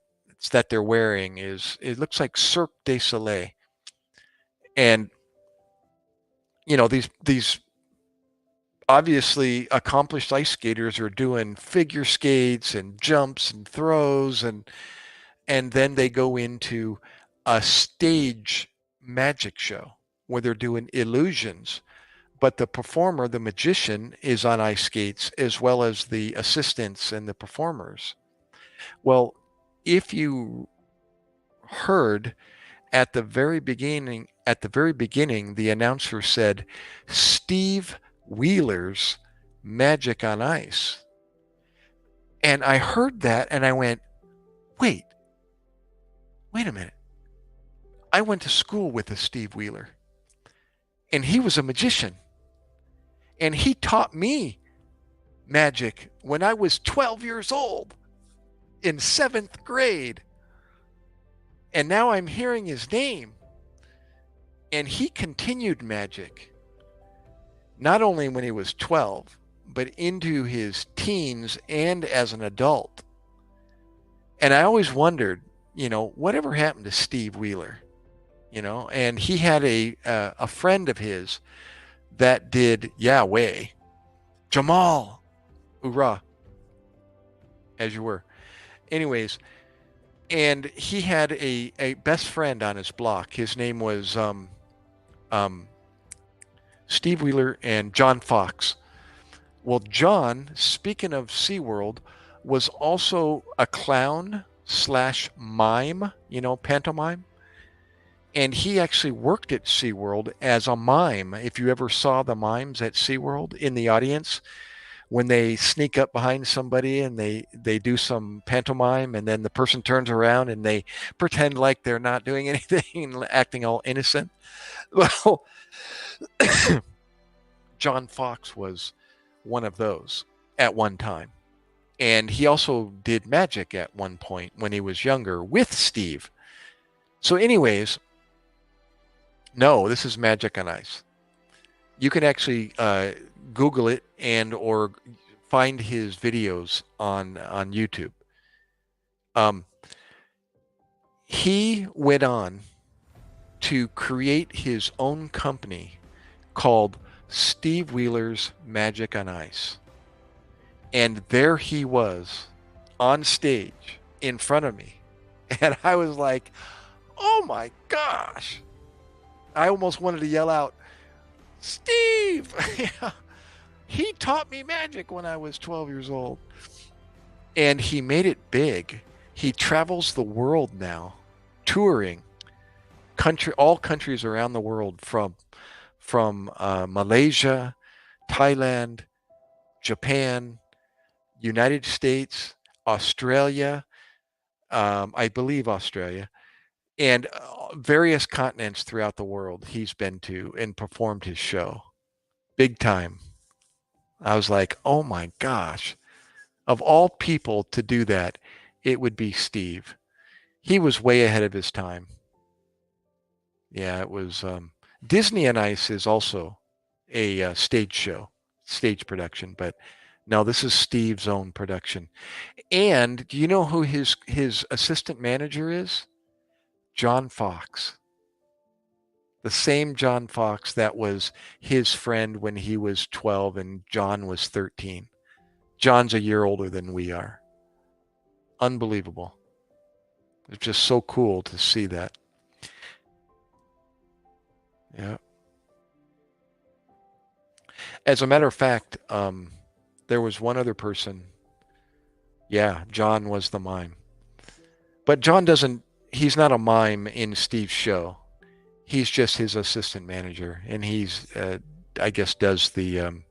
that they're wearing, it looks like Cirque du Soleil. And these obviously accomplished ice skaters are doing figure skates and jumps and throws, and then they go into a stage magic show where they're doing illusions, but the performer, the magician, is on ice skates as well as the assistants and the performers. Well, if you heard at the very beginning, the announcer said, Steve Wheeler's Magic on Ice. And I heard that and I went, wait, wait a minute. I went to school with a Steve Wheeler and he was a magician and he taught me magic when I was 12 years old in seventh grade. And now I'm hearing his name. And he continued magic not only when he was 12, but into his teens and as an adult. And I always wondered, whatever happened to Steve Wheeler? And he had a friend of his that did Yahweh, Jamal, hoorah, as you were. Anyways, and he had a best friend on his block. His name was Steve Wheeler and John Fox. Well, John, speaking of SeaWorld, was also a clown slash mime, pantomime. And he actually worked at SeaWorld as a mime. If you ever saw the mimes at SeaWorld in the audience, when they sneak up behind somebody and they do some pantomime and then the person turns around and they pretend like they're not doing anything and acting all innocent. Well, John Fox was one of those at one time. And he also did magic at one point when he was younger with Steve. So anyways, no, this is Magic on Ice. You can actually Google it and or find his videos on YouTube. He went on to create his own company called Steve Wheeler's Magic on Ice. And there he was on stage in front of me. And I was like, oh my gosh. I almost wanted to yell out, Steve! He taught me magic when I was 12 years old. And he made it big. He travels the world now, touring all countries around the world, from Malaysia, Thailand, Japan, United States, Australia, I believe Australia, and various continents throughout the world he's been to and performed his show. Big time. I was like, oh my gosh. Of all people to do that, it would be Steve. He was way ahead of his time. Yeah, it was. Disney on Ice is also a stage show, stage production, but no, this is Steve's own production. And do you know who his assistant manager is? John Fox. The same John Fox that was his friend when he was 12 and John was 13. John's a year older than we are. Unbelievable. It's just so cool to see that. Yeah. As a matter of fact, there was one other person. Yeah, John was the mime. But he's not a mime in Steve's show. He's just his assistant manager. And he's, I guess, does the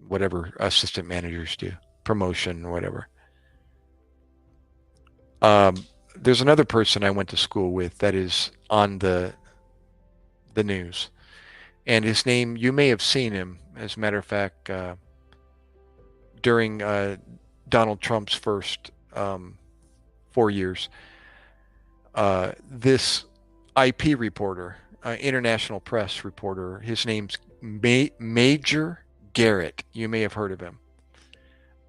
whatever assistant managers do, promotion or whatever. There's another person I went to school with that is on the news. And his name, you may have seen him, as a matter of fact, during Donald Trump's first 4 years. This IP reporter, international press reporter, his name's Major Garrett. You may have heard of him.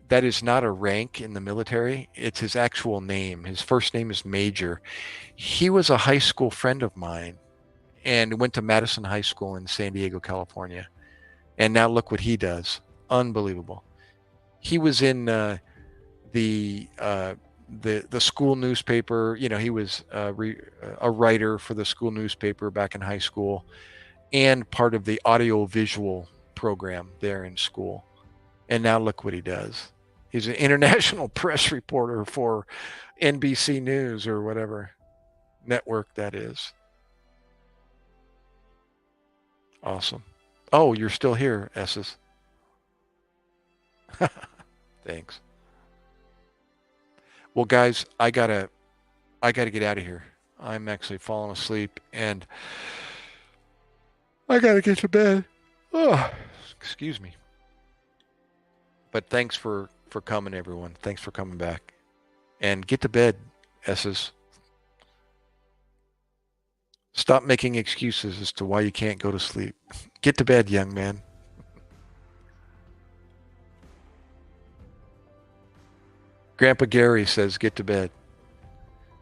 That is not a rank in the military. It's his actual name. His first name is Major. He was a high school friend of mine and went to Madison High School in San Diego, California. And now look what he does. Unbelievable. He was in the uh, the school newspaper. You know, he was a writer for the school newspaper back in high school, and part of the audio visual program there in school. And now look what he does. He's an international press reporter for NBC News or whatever network that is. Awesome. Oh, you're still here, Esses. Thanks. Well, guys, I gotta get out of here. I'm actually falling asleep and I gotta get to bed. Oh, excuse me. But thanks for coming, everyone. Thanks for coming back. And get to bed, S's. Stop making excuses as to why you can't go to sleep. Get to bed, young man. Grandpa Gary says get to bed.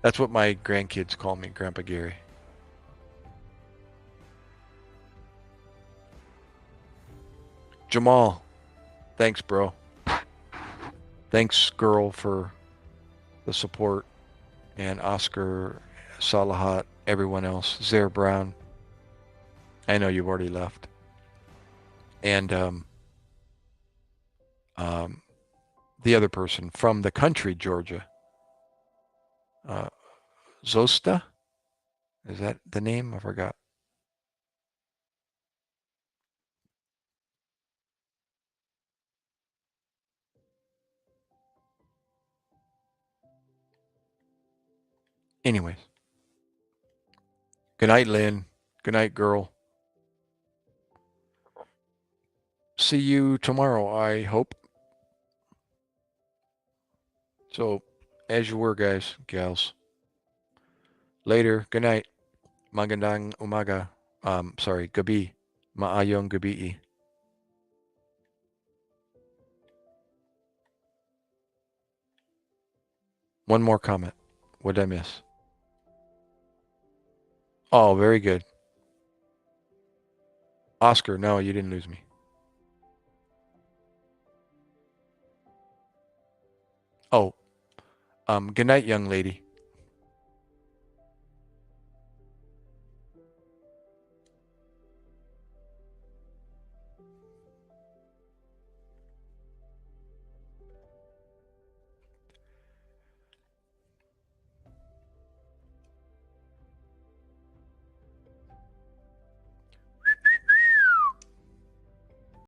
That's what my grandkids call me, Grandpa Gary. Jamal, thanks, bro. Thanks, girl, for the support. And Oscar, Salahat, everyone else. Zare Brown. I know you've already left. And um, the other person from the country, Georgia. Uh, Zosta? Is that the name? I forgot. Anyways, good night, Lynn. Good night, girl. See you tomorrow, I hope. So, as you were, guys, gals. Later. Good night. Magandang umaga. Sorry, gabi. Maayong gabi. One more comment. What did I miss? Oh, very good. Oscar, no, you didn't lose me. Oh, good night, young lady.